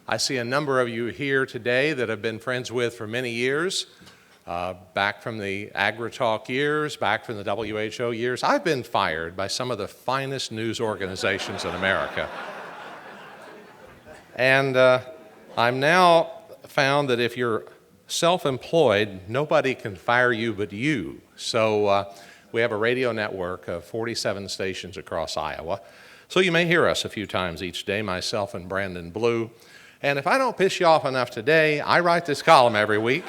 I see a number of you here today that I've been friends with for many years, back from the AgriTalk years, back from the WHO years. I've been fired by some of the finest news organizations in America. And I'm now found that if you're self-employed, nobody can fire you but you. So we have a radio network of 47 stations across Iowa. So you may hear us a few times each day, myself and Brandon Blue. And if I don't piss you off enough today, I write this column every week.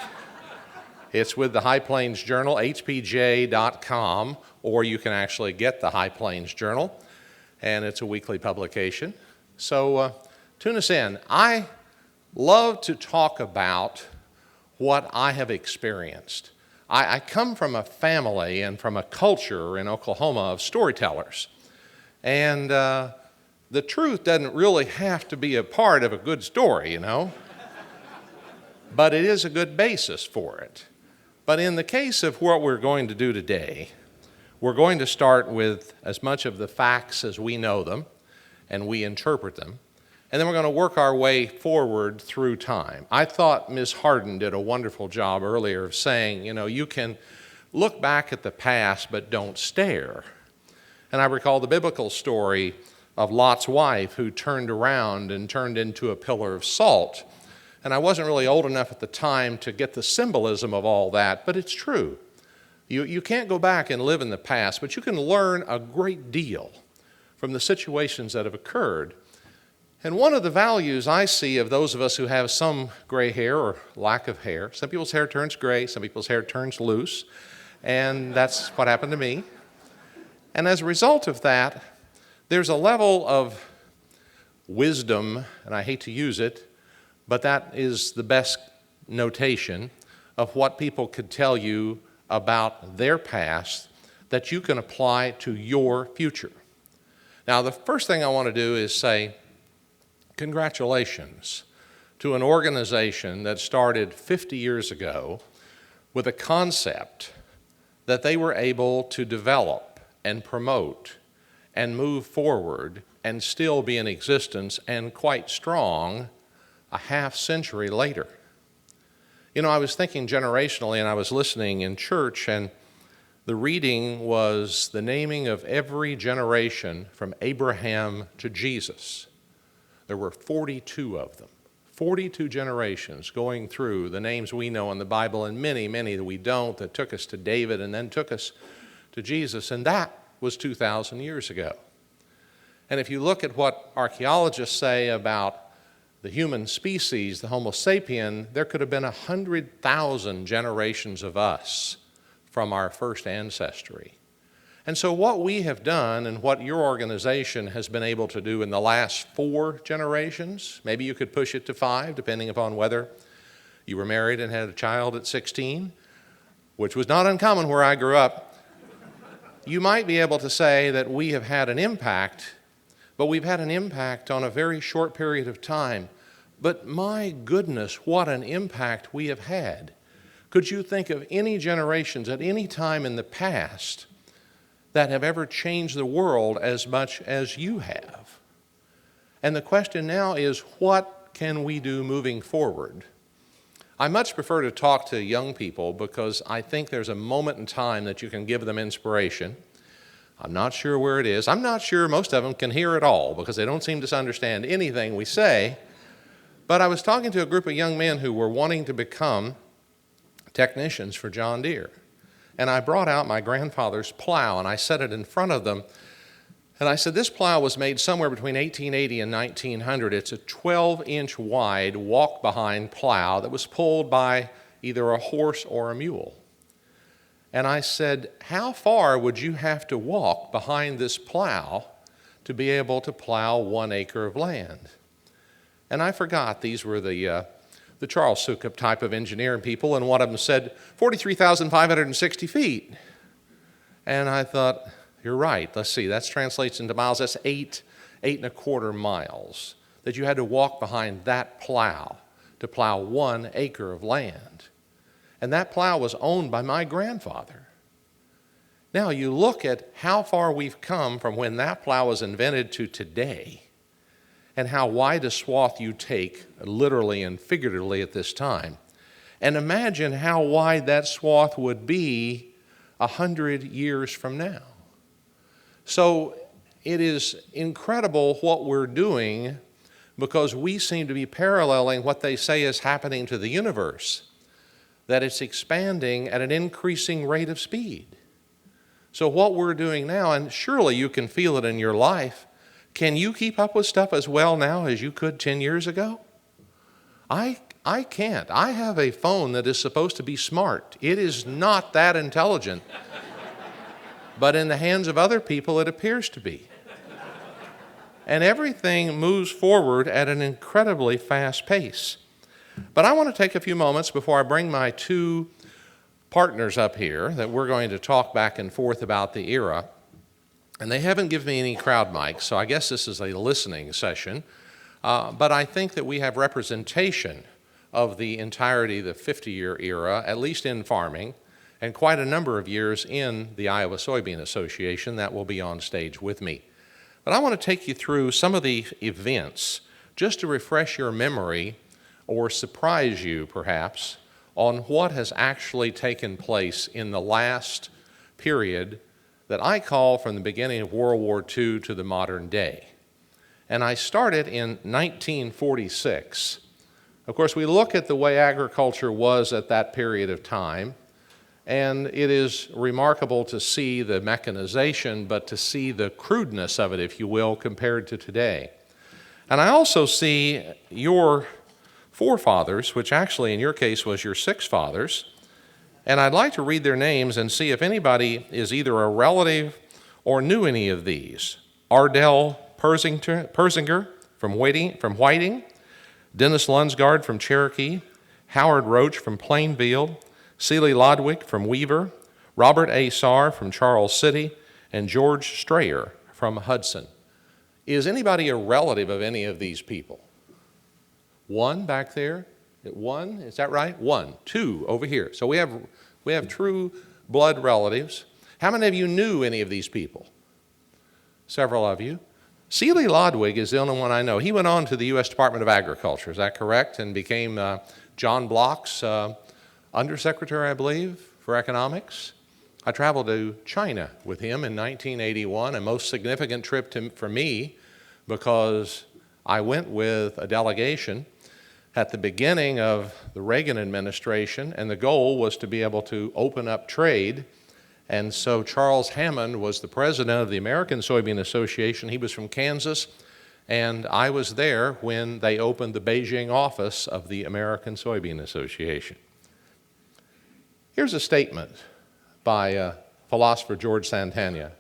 It's with the High Plains Journal, hpj.com, or you can actually get the High Plains Journal, and it's a weekly publication. So tune us in. I love to talk about what I have experienced. I come from a family and from a culture in Oklahoma of storytellers. And the truth doesn't really have to be a part of a good story, you know, but it is a good basis for it. But in the case of what we're going to do today, we're going to start with as much of the facts as we know them and we interpret them, and then we're going to work our way forward through time. I thought Ms. Harden did a wonderful job earlier of saying, you know, you can look back at the past but don't stare. And I recall the biblical story of Lot's wife who turned around and turned into a pillar of salt. And I wasn't really old enough at the time to get the symbolism of all that, but it's true. You can't go back and live in the past, but you can learn a great deal from the situations that have occurred. And one of the values I see of those of us who have some gray hair or lack of hair, some people's hair turns gray, some people's hair turns loose, and that's what happened to me. And as a result of that, there's a level of wisdom, and I hate to use it, but that is the best notation of what people could tell you about their past that you can apply to your future. Now, the first thing I want to do is say congratulations to an organization that started 50 years ago with a concept that they were able to develop and promote and move forward and still be in existence and quite strong a half century later. You know, I was thinking generationally, and I was listening in church, and the reading was the naming of every generation from Abraham to Jesus. There were 42 of them, 42 generations going through the names we know in the Bible and many, many that we don't, that took us to David and then took us to Jesus, and that was 2,000 years ago. And if you look at what archaeologists say about the human species, the Homo sapien, there could have been 100,000 generations of us from our first ancestry. And so what we have done and what your organization has been able to do in the last 4 generations, maybe you could push it to 5, depending upon whether you were married and had a child at 16, which was not uncommon where I grew up. You might be able to say that we have had an impact, but we've had an impact on a very short period of time. But my goodness, what an impact we have had. Could you think of any generations at any time in the past that have ever changed the world as much as you have? And the question now is, what can we do moving forward? I much prefer to talk to young people because I think there's a moment in time that you can give them inspiration. I'm not sure where it is. I'm not sure most of them can hear it all because they don't seem to understand anything we say. But I was talking to a group of young men who were wanting to become technicians for John Deere. And I brought out my grandfather's plow and I set it in front of them. And I said, this plow was made somewhere between 1880 and 1900. It's a 12-inch wide walk-behind plow that was pulled by either a horse or a mule. And I said, how far would you have to walk behind this plow to be able to plow 1 acre of land? And I forgot these were the Charles Sukup type of engineering people, and one of them said 43,560 feet. And I thought, you're right. Let's see, that translates into miles. That's 8.25 miles that you had to walk behind that plow to plow 1 acre of land. And that plow was owned by my grandfather. Now you look at how far we've come from when that plow was invented to today. and how wide a swath you take, literally and figuratively at this time. And imagine how wide that swath would be 100 years from now. So it is incredible what we're doing, because we seem to be paralleling what they say is happening to the universe, that it's expanding at an increasing rate of speed. So what we're doing now, and surely you can feel it in your life, can you keep up with stuff as well now as you could 10 years ago? I can't. I have a phone that is supposed to be smart. It is not that intelligent, but in the hands of other people it appears to be. And everything moves forward at an incredibly fast pace. But I want to take a few moments before I bring my two partners up here that we're going to talk back and forth about the era. And they haven't given me any crowd mics, so I guess this is a listening session. But I think that we have representation of the entirety of the 50-year era, at least in farming, and quite a number of years in the Iowa Soybean Association that will be on stage with me. But I want to take you through some of the events just to refresh your memory or surprise you, perhaps, on what has actually taken place in the last period that I call from the beginning of World War II to the modern day. And I started in 1946. Of course, we look at the way agriculture was at that period of time, and it is remarkable to see the mechanization, but to see the crudeness of it, if you will, compared to today. And I also see your forefathers, which actually in your case was your six fathers, and I'd like to read their names and see if anybody is either a relative or knew any of these. Ardell Persinger from Whiting, Dennis Lunsgard from Cherokee, Howard Roach from Plainfield, Seeley Lodwick from Weaver, Robert A. Sarr from Charles City, and George Strayer from Hudson. Is anybody a relative of any of these people? One back there? One, is that right? One. Two over here. So we have true blood relatives. How many of you knew any of these people? Several of you. Seeley Lodwick is the only one I know. He went on to the U.S. Department of Agriculture, is that correct? And became John Bloch's undersecretary, I believe, for economics. I traveled to China with him in 1981, a most significant trip for me, because I went with a delegation at the beginning of the Reagan administration, and the goal was to be able to open up trade. And so Charles Hammond was the president of the American Soybean Association. He was from Kansas, and I was there when they opened the Beijing office of the American Soybean Association. Here's a statement by philosopher George Santayana,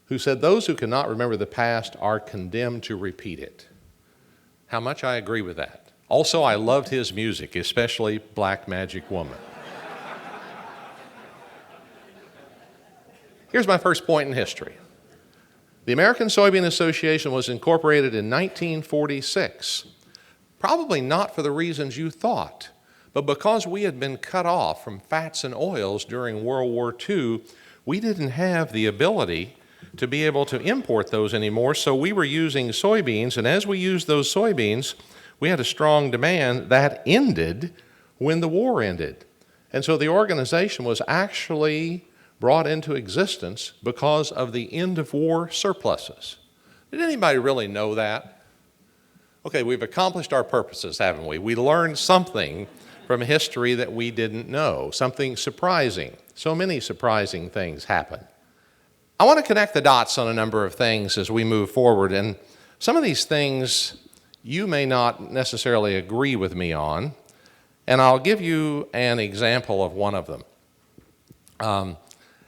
who said, "Those who cannot remember the past are condemned to repeat it." How much I agree with that. Also, I loved his music, especially Black Magic Woman. Here's my first point in history. The American Soybean Association was incorporated in 1946, probably not for the reasons you thought, but because we had been cut off from fats and oils during World War II, we didn't have the ability to be able to import those anymore, so we were using soybeans, and as we used those soybeans, we had a strong demand that ended when the war ended. And so the organization was actually brought into existence because of the end-of-war surpluses. Did anybody really know that? Okay, we've accomplished our purposes, haven't we? We learned something from history that we didn't know, something surprising. So many surprising things happen. I want to connect the dots on a number of things as we move forward, and some of these things you may not necessarily agree with me on, and I'll give you an example of one of them.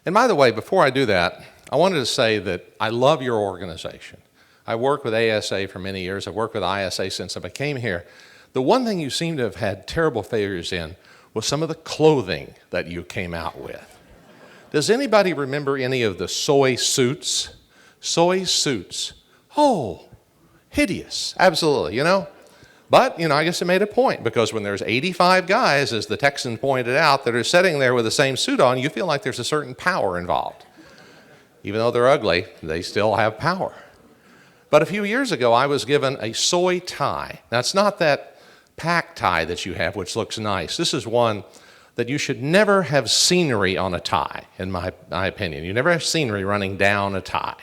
And by the way, before I do that, I wanted to say that I love your organization. I worked with ASA for many years. I've worked with ISA since I came here. The one thing you seem to have had terrible failures in was some of the clothing that you came out with. Does anybody remember any of the soy suits? Soy suits. Oh, hideous. Absolutely, But, I guess it made a point, because when there's 85 guys, as the Texan pointed out, that are sitting there with the same suit on, you feel like there's a certain power involved. Even though they're ugly, they still have power. But a few years ago, I was given a soy tie. Now, it's not that pack tie that you have, which looks nice. This is one that you should never have scenery on a tie, in my opinion. You never have scenery running down a tie.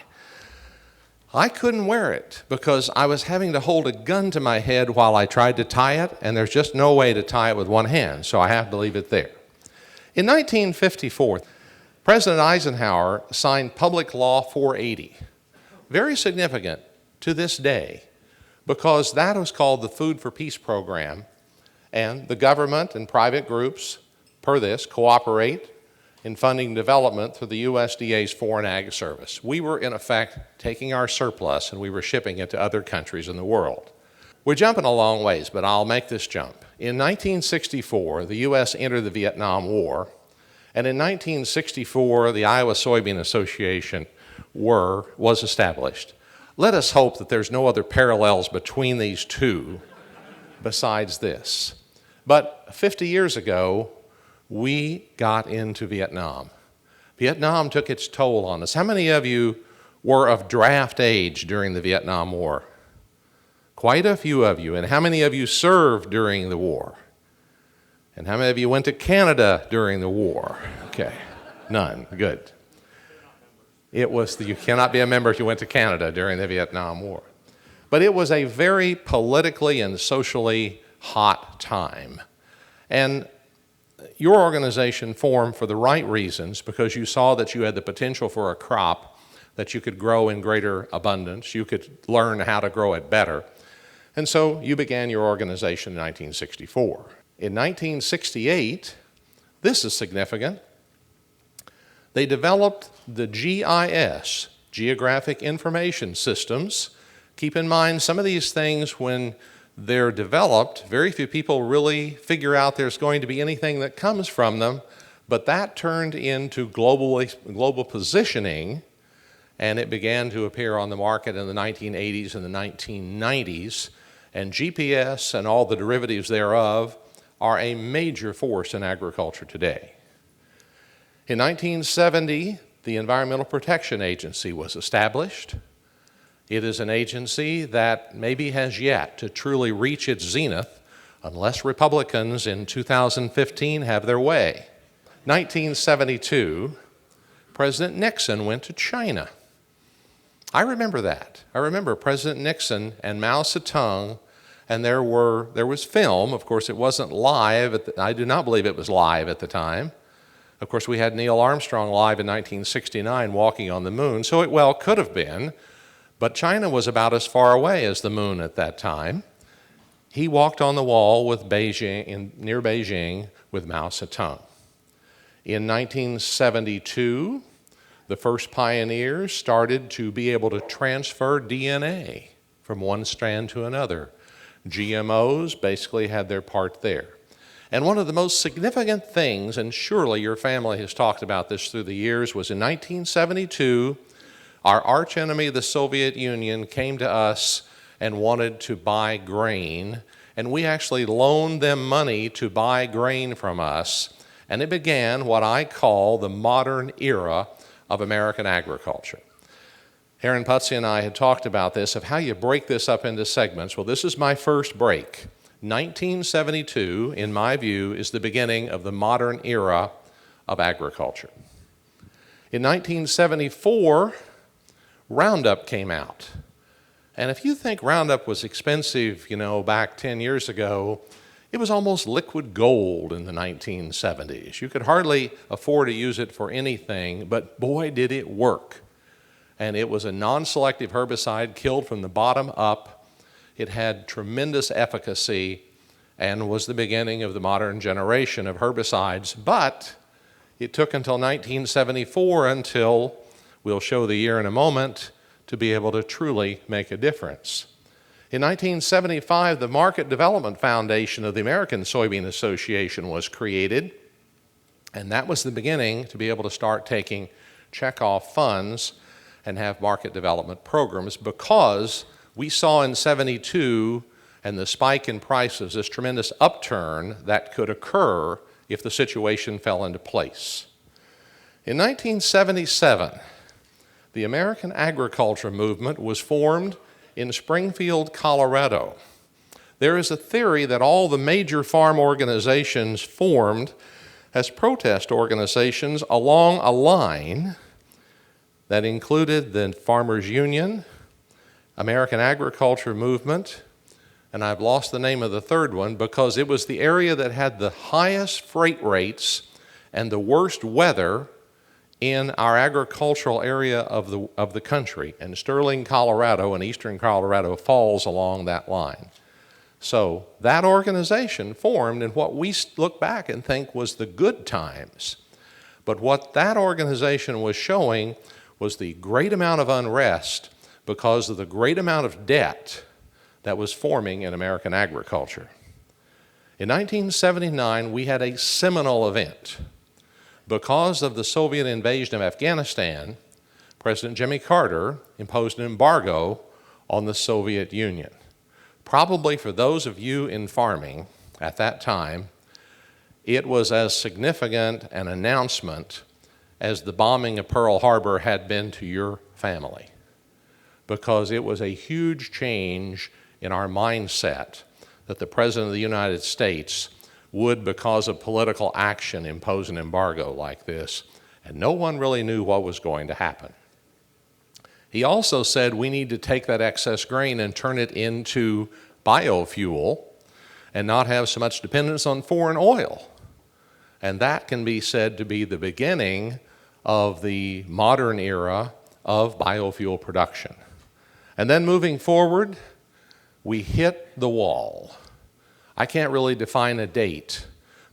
I couldn't wear it because I was having to hold a gun to my head while I tried to tie it, and there's just no way to tie it with one hand, so I have to leave it there. In 1954, President Eisenhower signed Public Law 480, very significant to this day, because that was called the Food for Peace program, and the government and private groups, per this, cooperate in funding development through the USDA's Foreign Ag Service. We were, in effect, taking our surplus and we were shipping it to other countries in the world. We're jumping a long ways, but I'll make this jump. In 1964, the U.S. entered the Vietnam War, and in 1964, the Iowa Soybean Association was established. Let us hope that there's no other parallels between these two besides this. But 50 years ago, we got into Vietnam. Vietnam took its toll on us. How many of you were of draft age during the Vietnam War? Quite a few of you. And how many of you served during the war? And how many of you went to Canada during the war? Okay, none. Good. You cannot be a member if you went to Canada during the Vietnam War. But it was a very politically and socially hot time. And your organization formed for the right reasons because you saw that you had the potential for a crop that you could grow in greater abundance. You could learn how to grow it better. And so you began your organization in 1964. In 1968, this is significant, they developed the GIS, Geographic Information Systems. Keep in mind, some of these things, when they're developed, very few people really figure out there's going to be anything that comes from them, but that turned into global positioning, and it began to appear on the market in the 1980s and the 1990s, and GPS and all the derivatives thereof are a major force in agriculture today. In 1970, the Environmental Protection Agency was established. It is an agency that maybe has yet to truly reach its zenith unless Republicans in 2015 have their way. 1972, President Nixon went to China. I remember that. I remember President Nixon and Mao Zedong, and there was film. Of course, it wasn't live. I do not believe it was live at the time. Of course, we had Neil Armstrong live in 1969 walking on the moon, so it well could have been. But China was about as far away as the moon at that time. He walked on the wall with near Beijing with Mao Zedong. In 1972, the first pioneers started to be able to transfer DNA from one strand to another. GMOs basically had their part there. And one of the most significant things, and surely your family has talked about this through the years, was in 1972, our archenemy, the Soviet Union, came to us and wanted to buy grain, and we actually loaned them money to buy grain from us, and it began what I call the modern era of American agriculture. Aaron Putsey and I had talked about this, of how you break this up into segments. Well, this is my first break. 1972, in my view, is the beginning of the modern era of agriculture. In 1974, Roundup came out. And if you think Roundup was expensive, back 10 years ago, it was almost liquid gold in the 1970s. You could hardly afford to use it for anything, but boy, did it work. And it was a non-selective herbicide, killed from the bottom up. It had tremendous efficacy and was the beginning of the modern generation of herbicides. But it took until 1974 until, we'll show the year in a moment, to be able to truly make a difference. In 1975, the Market Development Foundation of the American Soybean Association was created, and that was the beginning to be able to start taking checkoff funds and have market development programs, because we saw in 72 and the spike in prices, this tremendous upturn that could occur if the situation fell into place. In 1977, the American agriculture movement was formed in Springfield, Colorado, there is a theory that all the major farm organizations formed as protest organizations along a line that included the Farmers Union, American Agriculture Movement, and I've lost the name of the third one because it was the area that had the highest freight rates and the worst weather in our agricultural area of the country. And Sterling, Colorado, and eastern Colorado falls along that line. So that organization formed in what we look back and think was the good times. But what that organization was showing was the great amount of unrest because of the great amount of debt that was forming in American agriculture. In 1979, we had a seminal event. Because of the Soviet invasion of Afghanistan, President Jimmy Carter imposed an embargo on the Soviet Union. Probably for those of you in farming at that time, it was as significant an announcement as the bombing of Pearl Harbor had been to your family, because it was a huge change in our mindset that the President of the United States would, because of political action, impose an embargo like this, and no one really knew what was going to happen. He also said we need to take that excess grain and turn it into biofuel and not have so much dependence on foreign oil. And that can be said to be the beginning of the modern era of biofuel production. And then moving forward, we hit the wall. I can't really define a date,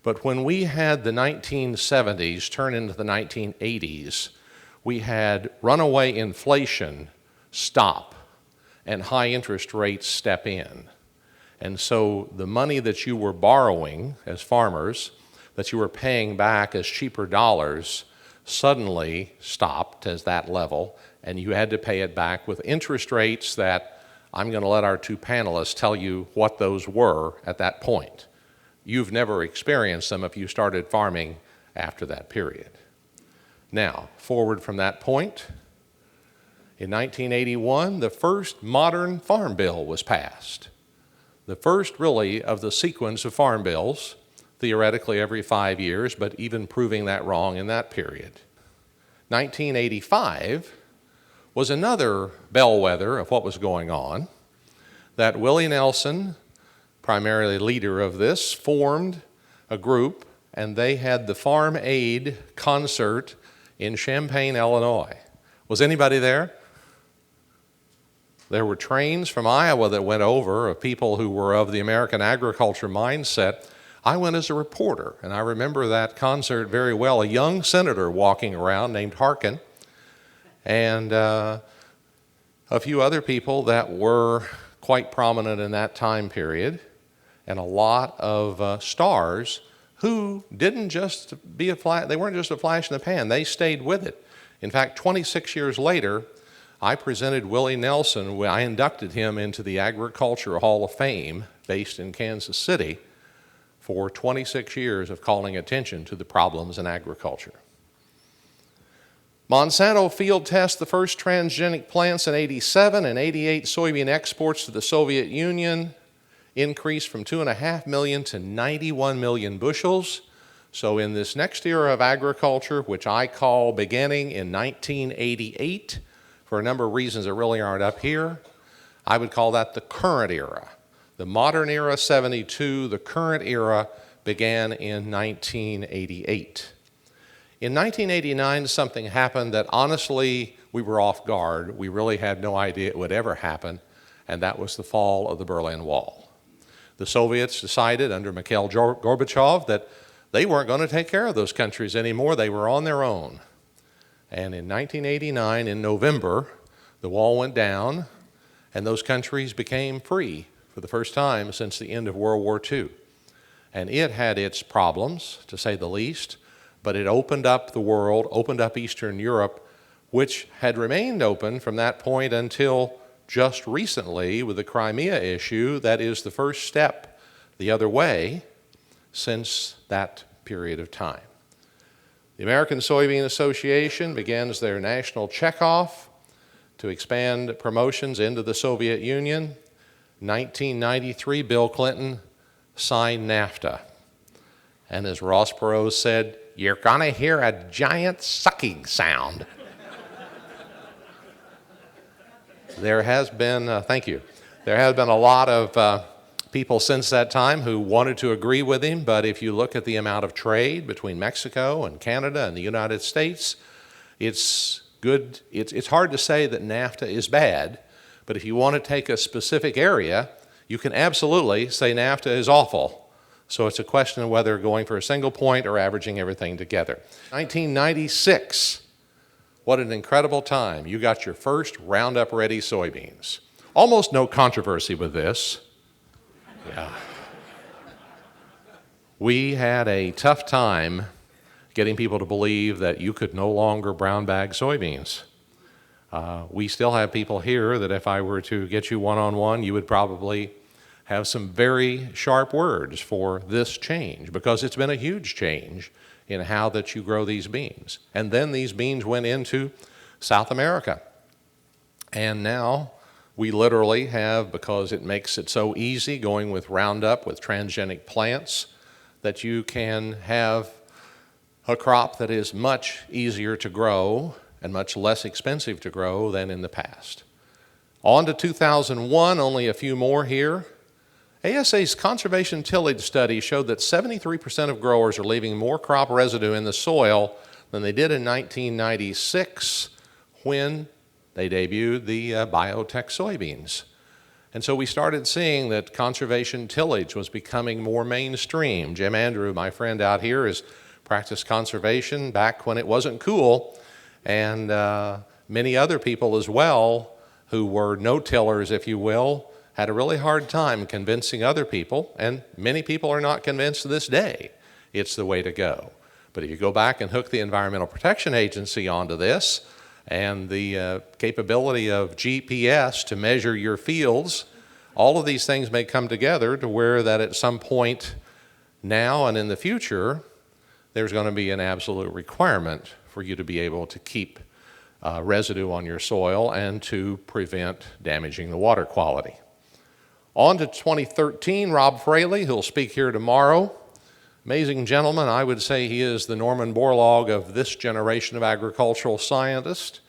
but when we had the 1970s turn into the 1980s, we had runaway inflation stop and high interest rates step in. And so the money that you were borrowing as farmers, that you were paying back as cheaper dollars, suddenly stopped as that level, and you had to pay it back with interest rates that I'm going to let our two panelists tell you what those were at that point. You've never experienced them if you started farming after that period. Now, forward from that point, in 1981, the first modern farm bill was passed. The first, really, of the sequence of farm bills, theoretically every 5 years, but even proving that wrong in that period. 1985 was another bellwether of what was going on, that Willie Nelson, primarily leader of this, formed a group, and they had the Farm Aid concert in Champaign, Illinois. Was anybody there? There were trains from Iowa that went over of people who were of the American agriculture mindset. I went as a reporter, and I remember that concert very well. A young senator walking around named Harkin, and a few other people that were quite prominent in that time period, and a lot of stars who didn't just be they weren't just a flash in the pan, they stayed with it. In fact, 26 years later, I presented Willie Nelson, I inducted him into the Agriculture Hall of Fame based in Kansas City for 26 years of calling attention to the problems in agriculture. Monsanto field tests the first transgenic plants in 87 and 88 soybean exports to the Soviet Union increased from 2.5 million to 91 million bushels. So in this next era of agriculture, which I call beginning in 1988, for a number of reasons that really aren't up here, I would call that the current era. The modern era, 72, the current era began in 1988. In 1989, something happened that honestly, we were off guard. We really had no idea it would ever happen, and that was the fall of the Berlin Wall. The Soviets decided under Mikhail Gorbachev that they weren't going to take care of those countries anymore. They were on their own. And in 1989, in November, the wall went down, and those countries became free for the first time since the end of World War II. And it had its problems, to say the least, but it opened up the world, opened up Eastern Europe, which had remained open from that point until just recently with the Crimea issue. That is the first step the other way since that period of time. The American Soybean Association begins their national checkoff to expand promotions into the Soviet Union. 1993, Bill Clinton signed NAFTA. And as Ross Perot said, "You're gonna hear a giant sucking sound." There has been, thank you, there has been a lot of people since that time who wanted to agree with him, but if you look at the amount of trade between Mexico and Canada and the United States, it's good. It's hard to say that NAFTA is bad, but if you want to take a specific area, you can absolutely say NAFTA is awful. So it's a question of whether going for a single point or averaging everything together. 1996, what an incredible time. You got your first Roundup Ready soybeans. Almost no controversy with this. Yeah. We had a tough time getting people to believe that you could no longer brown bag soybeans. We still have people here that if I were to get you one-on-one, you would probably have some very sharp words for this change, because it's been a huge change in how that you grow these beans. And then these beans went into South America. And now we literally have, because it makes it so easy going with Roundup, with transgenic plants, that you can have a crop that is much easier to grow and much less expensive to grow than in the past. On to 2001, only a few more here. ASA's conservation tillage study showed that 73% of growers are leaving more crop residue in the soil than they did in 1996 when they debuted the biotech soybeans. And so we started seeing that conservation tillage was becoming more mainstream. Jim Andrew, my friend out here, has practiced conservation back when it wasn't cool, and many other people as well who were no-tillers, if you will, had a really hard time convincing other people, and many people are not convinced to this day it's the way to go. But if you go back and hook the Environmental Protection Agency onto this, and the capability of GPS to measure your fields, all of these things may come together to where that at some point now and in the future, there's going to be an absolute requirement for you to be able to keep residue on your soil and to prevent damaging the water quality. On to 2013, Rob Fraley, who'll speak here tomorrow. Amazing gentleman. I would say he is the Norman Borlaug of this generation of agricultural scientists.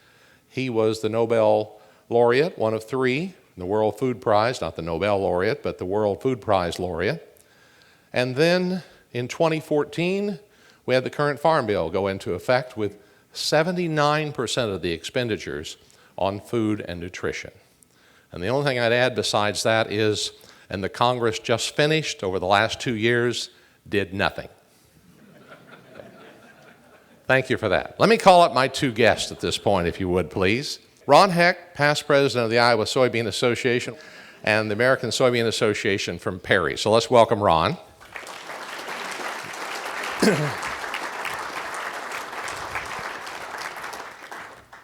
He was the Nobel laureate, one of three, the World Food Prize, not the Nobel laureate, but the World Food Prize laureate. And then in 2014, we had the current Farm Bill go into effect with 79% of the expenditures on food and nutrition. And the only thing I'd add besides that is, and the Congress just finished over the last 2 years, did nothing. Thank you for that. Let me call up my two guests at this point, if you would, please. Ron Heck, past president of the Iowa Soybean Association and the American Soybean Association from Perry. So let's welcome Ron.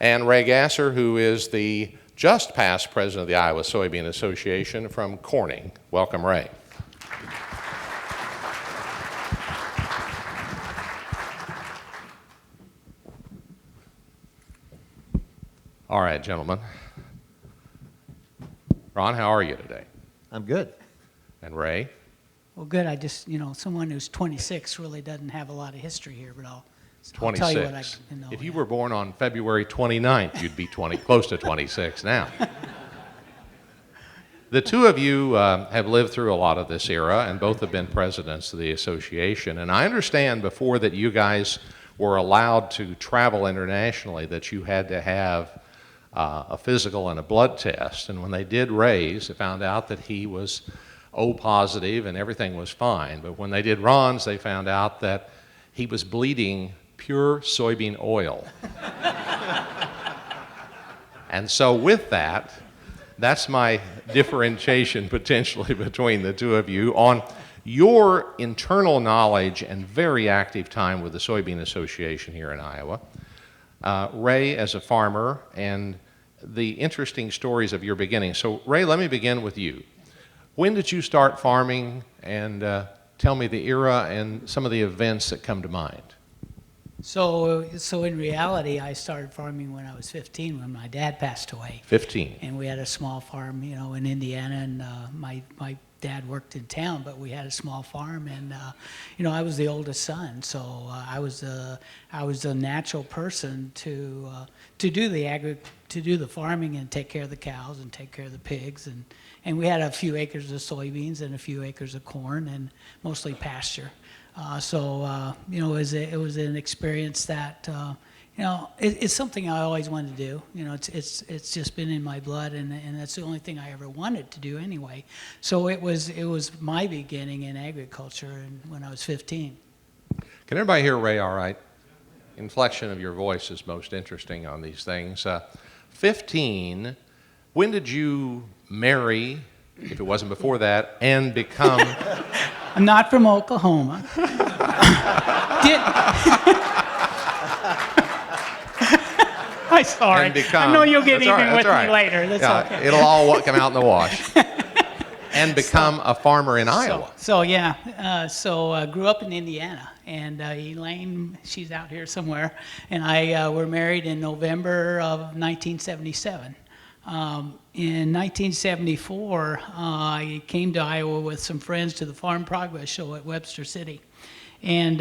And Ray Gasser, who is the just past president of the Iowa Soybean Association from Corning. Welcome, Ray. All right, gentlemen. Ron, how are you today? I'm good. And Ray? Well, good. I just, someone who's 26 really doesn't have a lot of history here, but I'll 26. tell you what I know. If you were born on February 29th, you'd be close to 26 now. The two of you have lived through a lot of this era, and both have been presidents of the association. And I understand before that you guys were allowed to travel internationally that you had to have a physical and a blood test. And when they did Ray's, they found out that he was O positive and everything was fine. But when they did Ron's, they found out that he was bleeding pure soybean oil. And so with that, that's my differentiation potentially between the two of you on your internal knowledge and very active time with the Soybean Association here in Iowa. Ray as a farmer and the interesting stories of your beginning. So Ray, let me begin with you. When did you start farming, and tell me the era and some of the events that come to mind? So in reality, I started farming when I was 15, when my dad passed away. 15. And we had a small farm, in Indiana, and my dad worked in town, but we had a small farm, and I was the oldest son, so I was the natural person to do the farming and take care of the cows and take care of the pigs, and we had a few acres of soybeans and a few acres of corn and mostly pasture. It was an experience that it's something I always wanted to do. It's just been in my blood, and that's the only thing I ever wanted to do anyway. So it was my beginning in agriculture when I was 15. Can everybody hear Ray all right? Inflection of your voice is most interesting on these things. 15, when did you marry, if it wasn't before that, and become... I'm not from Oklahoma. I'm sorry. I know you'll get even with me later. That's okay. It'll all come out in the wash. And become a farmer in Iowa. So grew up in Indiana, and Elaine, she's out here somewhere, and I were married in November of 1977. In 1974, I came to Iowa with some friends to the Farm Progress Show at Webster City. And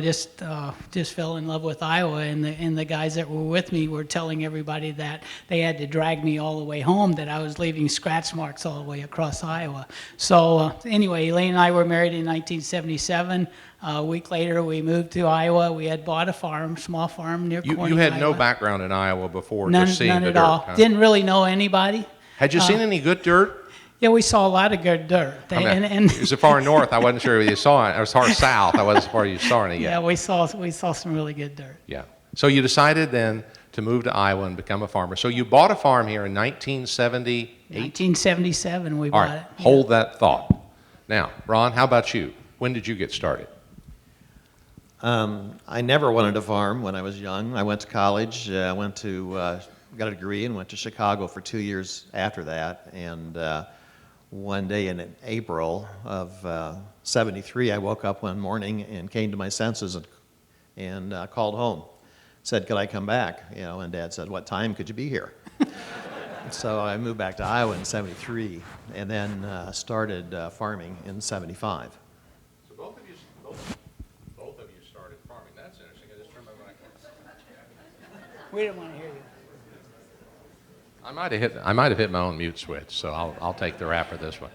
just fell in love with Iowa, and the guys that were with me were telling everybody that they had to drag me all the way home, that I was leaving scratch marks all the way across Iowa. So anyway, Elaine and I were married in 1977. A week later, we moved to Iowa. We had bought a farm, small farm near Corning, You had Iowa. no background in Iowa before None, just seeing none the at dirt? all. Huh? Didn't really know anybody. Had you seen any good dirt? Yeah, we saw a lot of good dirt. It was so far north, I wasn't sure if you saw it. It was far south, I wasn't sure you saw any yet. Yeah, we saw some really good dirt. Yeah. So you decided then to move to Iowa and become a farmer. So you bought a farm here in 1978? 1977 we All bought right, it. Yeah. hold that thought. Now, Ron, how about you? When did you get started? I never wanted to farm when I was young. I went to college, got a degree and went to Chicago for 2 years after that. And one day in April of 73, I woke up one morning and came to my senses and called home. Said, could I come back? And Dad said, what time could you be here? So I moved back to Iowa in 73 and then started farming in 75. So both of you started farming. That's interesting. I just remember We didn't want to hear you. I might have hit my own mute switch, so I'll take the rap for this one.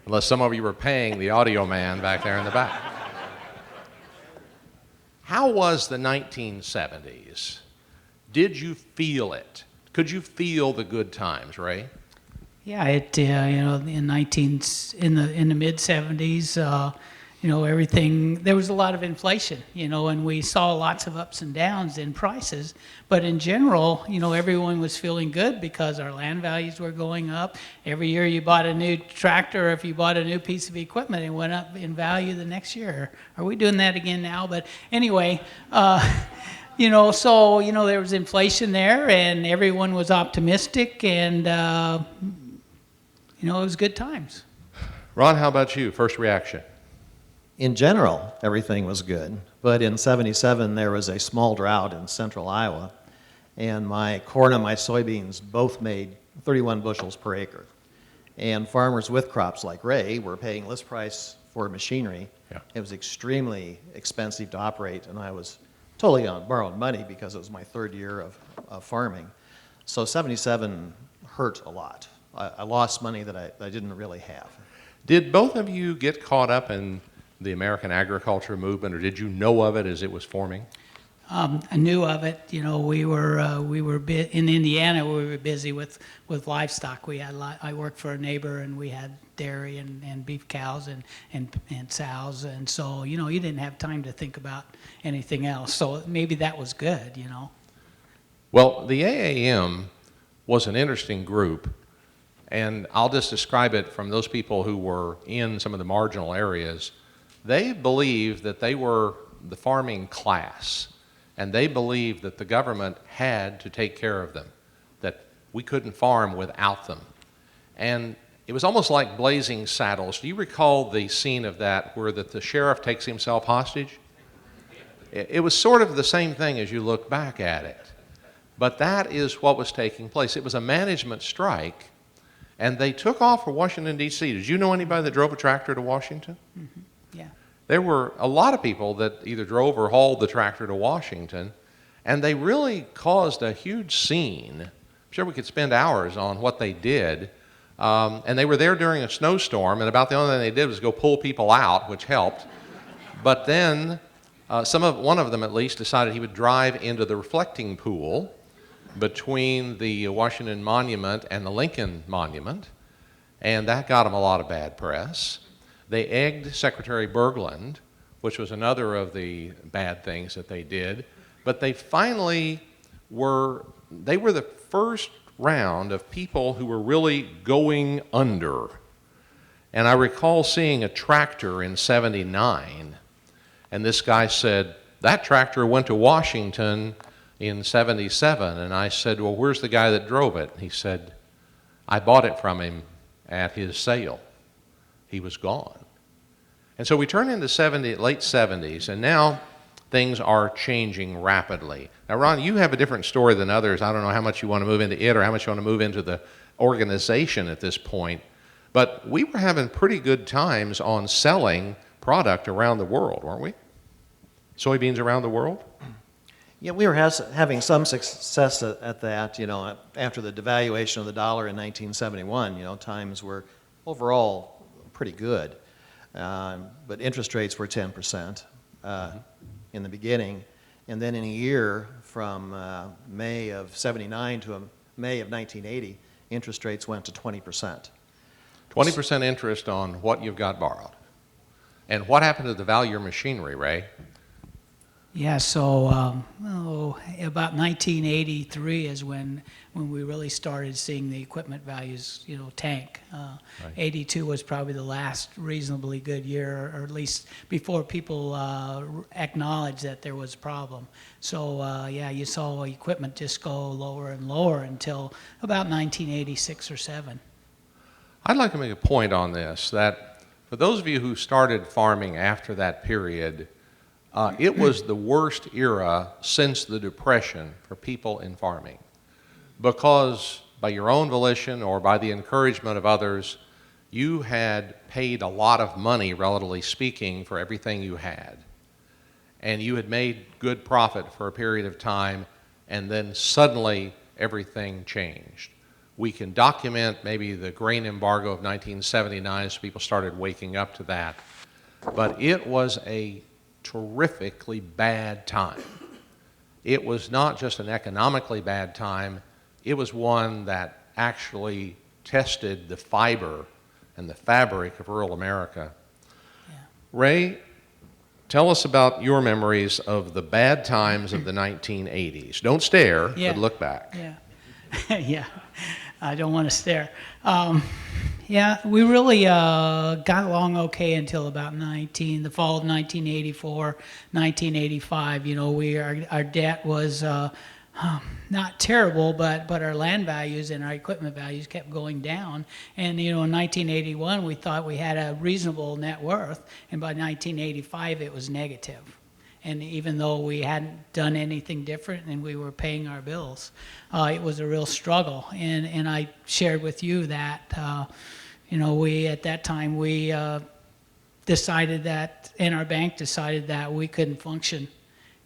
Unless some of you were paying the audio man back there in the back. How was the 1970s? Did you feel it? Could you feel the good times, Ray? Yeah, in the mid 70s, everything, there was a lot of inflation, and we saw lots of ups and downs in prices. But in general, everyone was feeling good because our land values were going up. Every year you bought a new tractor, or if you bought a new piece of equipment, it went up in value the next year. Are we doing that again now? But anyway, there was inflation there, and everyone was optimistic, and, it was good times. Ron, how about you? First reaction? In general, everything was good, but in 77 there was a small drought in central Iowa, and my corn and my soybeans both made 31 bushels per acre. And farmers with crops like Ray were paying list price for machinery. Yeah. It was extremely expensive to operate, and I was totally on borrowed money because it was my third year of farming. So 77 hurt a lot. I lost money that I didn't really have. Did both of you get caught up in the American agriculture movement, or did you know of it as it was forming? I knew of it. We were in Indiana. We were busy with livestock. I worked for a neighbor, and we had dairy and beef cows and sows, and so you didn't have time to think about anything else. So maybe that was good. Well, the AAM was an interesting group, and I'll just describe it from those people who were in some of the marginal areas. They believed that they were the farming class, and they believed that the government had to take care of them, that we couldn't farm without them. And it was almost like Blazing Saddles. Do you recall the scene of that where the sheriff takes himself hostage? it was sort of the same thing as you look back at it. But that is what was taking place. It was a management strike, and they took off for Washington, D.C. Did you know anybody that drove a tractor to Washington? Yeah. There were a lot of people that either drove or hauled the tractor to Washington, and they really caused a huge scene. I'm sure we could spend hours on what they did. And they were there during a snowstorm, and about the only thing they did was go pull people out, which helped. But then one of them at least decided he would drive into the reflecting pool between the Washington Monument and the Lincoln Monument, and that got him a lot of bad press. They egged Secretary Berglund, which was another of the bad things that they did, but they finally they were the first round of people who were really going under. And I recall seeing a tractor in '79, and this guy said, that tractor went to Washington in '77, and I said, well, where's the guy that drove it? He said, I bought it from him at his sale. He was gone. And so we turn into late 70s, and now things are changing rapidly. Now, Ron, you have a different story than others. I don't know how much you want to move into it or how much you want to move into the organization at this point, but we were having pretty good times on selling product around the world, weren't we? Soybeans around the world? Yeah, we were having some success at that, after the devaluation of the dollar in 1971, times were overall pretty good. But interest rates were 10% in the beginning. And then in a year from May of '79 to May of 1980, interest rates went to 20%. 20% interest on what you've got borrowed. And what happened to the value of your machinery, Ray? Yeah, so about 1983 is when we really started seeing the equipment values, tank. Right. 82 was probably the last reasonably good year, or at least before people acknowledged that there was a problem. So yeah, you saw equipment just go lower and lower until about 1986 or 7. I'd like to make a point on this, that for those of you who started farming after that period, it was the worst era since the Depression for people in farming, because by your own volition or by the encouragement of others, you had paid a lot of money, relatively speaking, for everything you had. And you had made good profit for a period of time, and then suddenly everything changed. We can document maybe the grain embargo of 1979 as people started waking up to that, but it was a terrifically bad time. It was not just an economically bad time, it was one that actually tested the fiber and the fabric of rural America. Yeah. Ray, tell us about your memories of the bad times of the 1980s. Don't stare, Yeah. but look back. Yeah, yeah. I don't want to stare. Yeah, we really got along okay until about the fall of 1984, 1985. Our debt was not terrible, but our land values and our equipment values kept going down. And in 1981, we thought we had a reasonable net worth, and by 1985, it was negative. And even though we hadn't done anything different and we were paying our bills, it was a real struggle. And I shared with you that, we at that time, we decided that, and our bank decided that we couldn't function,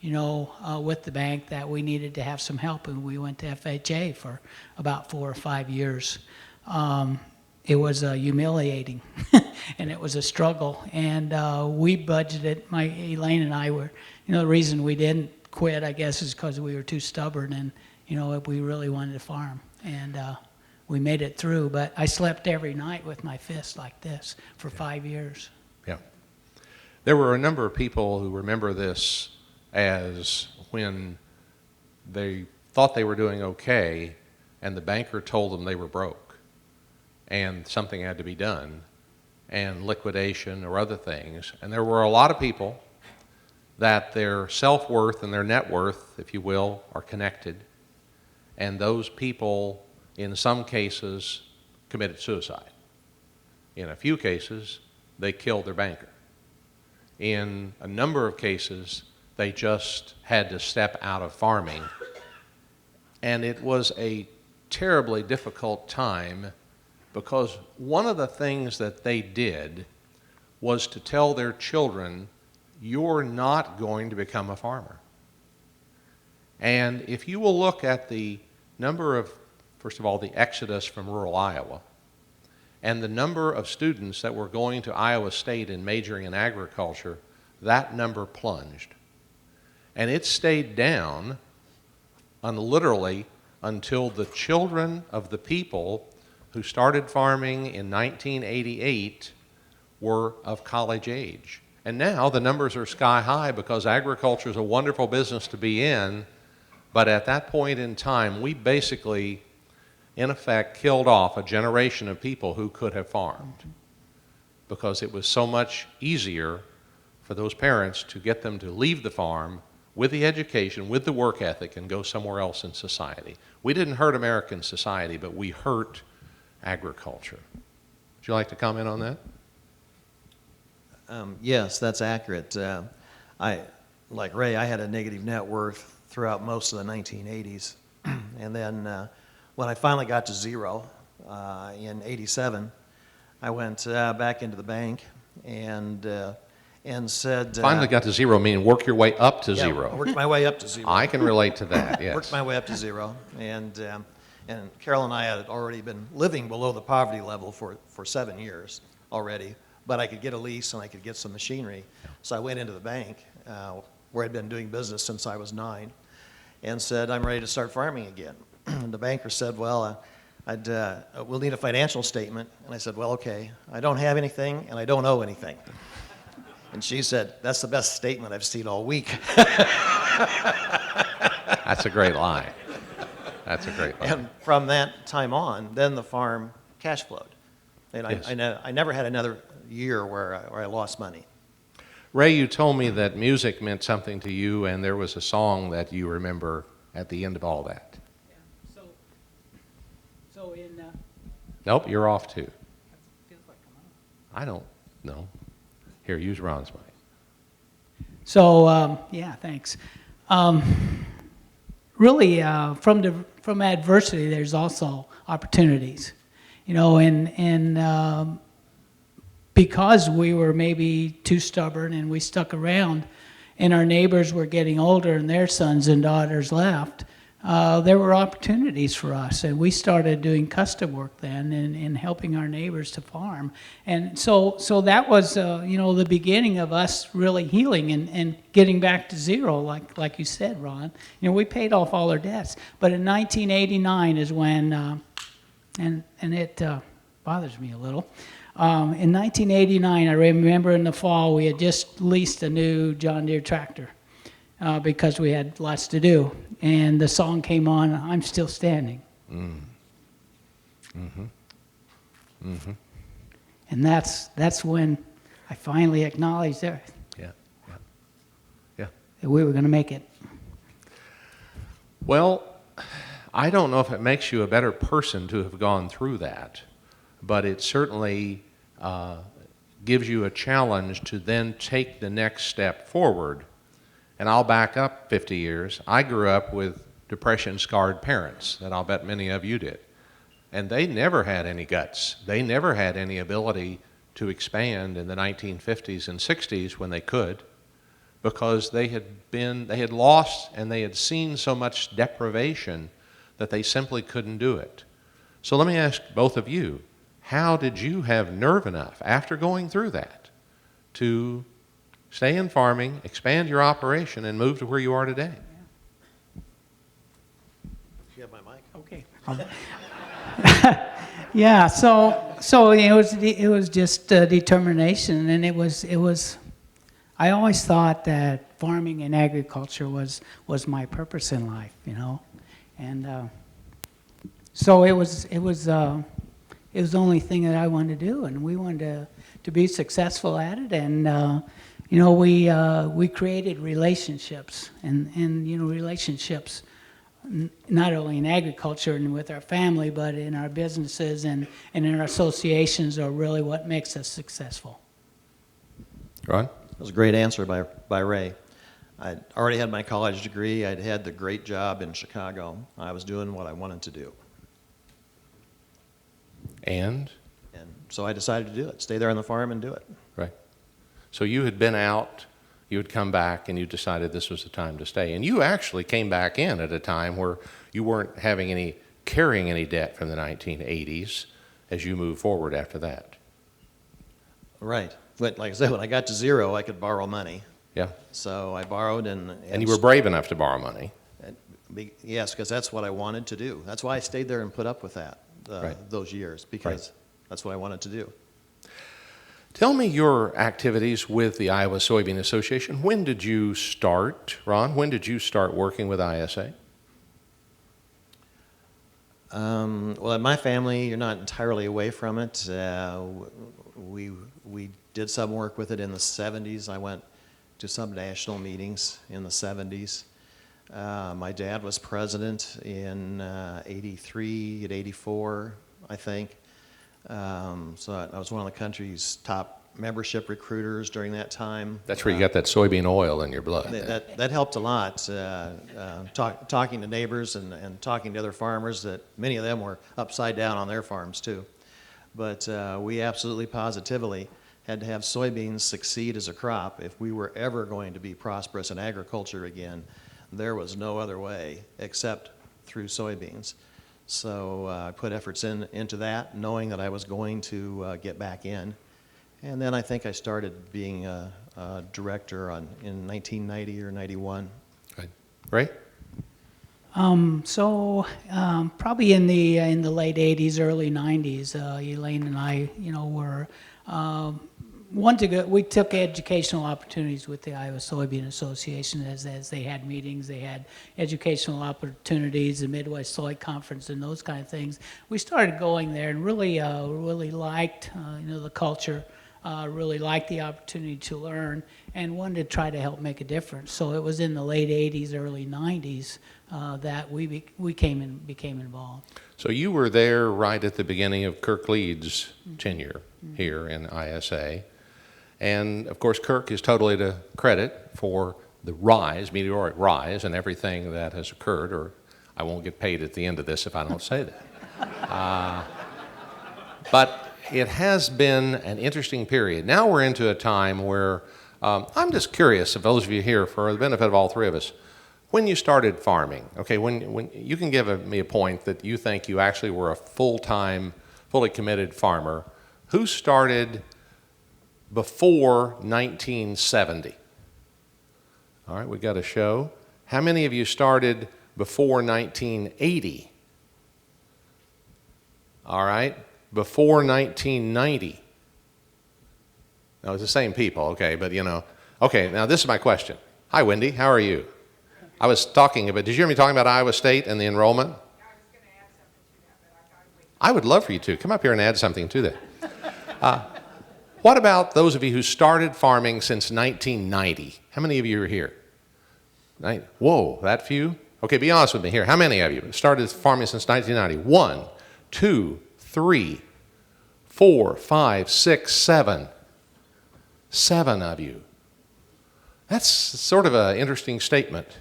with the bank, that we needed to have some help. And we went to FHA for about 4 or 5 years. It was humiliating, and it was a struggle. And we budgeted, Elaine and I were, the reason we didn't quit, I guess, is because we were too stubborn, and, we really wanted to farm. And we made it through, but I slept every night with my fist like this for 5 years. Yeah. There were a number of people who remember this as when they thought they were doing okay, and the banker told them they were broke, and something had to be done, and liquidation or other things. And there were a lot of people that their self-worth and their net worth, if you will, are connected. And those people, in some cases, committed suicide. In a few cases, they killed their banker. In a number of cases, They just had to step out of farming. And it was a terribly difficult time because one of the things that they did was to tell their children, you're not going to become a farmer. And if you will look at the number of, first of all, the exodus from rural Iowa, and the number of students that were going to Iowa State and majoring in agriculture, that number plunged. And it stayed down literally until the children of the people who started farming in 1988 were of college age. And now the numbers are sky high because agriculture is a wonderful business to be in, but at that point in time, we basically, in effect, killed off a generation of people who could have farmed because it was so much easier for those parents to get them to leave the farm with the education, with the work ethic, and go somewhere else in society. We didn't hurt American society, but we hurt agriculture. Would you like to comment on that? Yes, that's accurate. Like Ray, I had a negative net worth throughout most of the 1980s. And then when I finally got to zero in 87, I went back into the bank and said... Finally got to zero, meaning work your way up to yeah, zero. Worked my way up to zero. I can relate to that, yes. Worked my way up to zero. And Carol and I had already been living below the poverty level for 7 years already. But I could get a lease and I could get some machinery. So I went into the bank, where I'd been doing business since I was 9, and said, I'm ready to start farming again. And the banker said, well, we'll need a financial statement. And I said, well, okay, I don't have anything and I don't owe anything. And she said, that's the best statement I've seen all week. That's a great lie. That's a great lie. And from that time on, then the farm cash flowed. And Yes. I never had another year where I lost money. Ray, you told me that music meant something to you, and there was a song that you remember at the end of all that. Yeah. So in Nope, you're off too. feels like I'm on. I don't know. Here, use Ron's mic. So yeah, thanks. Really, from adversity, there's also opportunities. You know, and because we were maybe too stubborn and we stuck around, and our neighbors were getting older and their sons and daughters left, there were opportunities for us, and we started doing custom work then and helping our neighbors to farm. And so that was you know, the beginning of us really healing and getting back to zero, like you said, Ron. You know, we paid off all our debts, but in 1989 is when and it bothers me a little. In 1989, I remember in the fall, we had just leased a new John Deere tractor because we had lots to do. And the song came on, I'm Still Standing. Mm. Mm-hmm. Mm-hmm. And that's when I finally acknowledged that Yeah. Yeah. we were going to make it. Well, I don't know if it makes you a better person to have gone through that, but it certainly gives you a challenge to then take the next step forward. And I'll back up 50 years. I grew up with depression-scarred parents that I'll bet many of you did. And they never had any guts. They never had any ability to expand in the 1950s and 60s when they could, because they had lost and they had seen so much deprivation that they simply couldn't do it. So let me ask both of you, how did you have nerve enough after going through that to stay in farming, expand your operation, and move to where you are today? You have my mic? Okay. Yeah. So it was just determination, and it was. I always thought that farming and agriculture was my purpose in life, you know, and so it was the only thing that I wanted to do, and we wanted to be successful at it, and you know, we created relationships, and you know, relationships not only in agriculture and with our family, but in our businesses and in our associations are really what makes us successful. Ron? That was a great answer by Ray. I'd already had my college degree. I'd had the great job in Chicago. I was doing what I wanted to do. And? And so I decided to do it, stay there on the farm and do it. Right. So you had been out, you had come back, and you decided this was the time to stay. And you actually came back in at a time where you weren't carrying any debt from the 1980s as you moved forward after that. Right. But like I said, when I got to zero, I could borrow money. Yeah. So I borrowed And you were brave enough to borrow money. Yes, because that's what I wanted to do. That's why I stayed there and put up with that Right. those years, because that's what I wanted to do. Tell me your activities with the Iowa Soybean Association. When did you start, Ron? When did you start working with ISA? Well, in my family, you're not entirely away from it. We did some work with it in the 70s. I went to some national meetings in the 70s. My dad was president in 83 and 84, I think. So I was one of the country's top membership recruiters during that time. That's where you got that soybean oil in your blood. That helped a lot, talking to neighbors and talking to other farmers, that many of them were upside down on their farms too. But we absolutely positively had to have soybeans succeed as a crop. If we were ever going to be prosperous in agriculture again, there was no other way except through soybeans. So I put efforts into that, knowing that I was going to get back in. And then I think I started being a director in 1990 or 91. Right. Ray? Probably in the late 80s, early 90s, Elaine and I, were we took educational opportunities with the Iowa Soybean Association as they had meetings. They had educational opportunities, the Midwest Soy Conference, and those kind of things. We started going there and really liked the culture. Really liked the opportunity to learn and wanted to try to help make a difference. So it was in the late 80s, early 90s that we became involved. So you were there right at the beginning of Kirk Leeds' tenure here in ISA. And of course, Kirk is totally to credit for the meteoric rise, and everything that has occurred, or I won't get paid at the end of this if I don't say that. But it has been an interesting period. Now we're into a time where I'm just curious, if those of you here, for the benefit of all three of us, when you started farming, okay, when you can give me a point that you think you actually were a full-time, fully committed farmer, who started before 1970? All right, we got a show. How many of you started before 1980? All right. Before 1990. No, it's the same people, okay, but Okay, now this is my question. Hi, Wendy, how are you? I was talking about, did you hear me talking about Iowa State and the enrollment? I was going to add something to that, but I got to wait. I would love for you to. Come up here and add something to that. What about those of you who started farming since 1990? How many of you are here? Whoa, that few? Okay, be honest with me here. How many of you started farming since 1990? 1, 2, 3, 4, 5, 6, 7. 7 of you. That's sort of an interesting statement.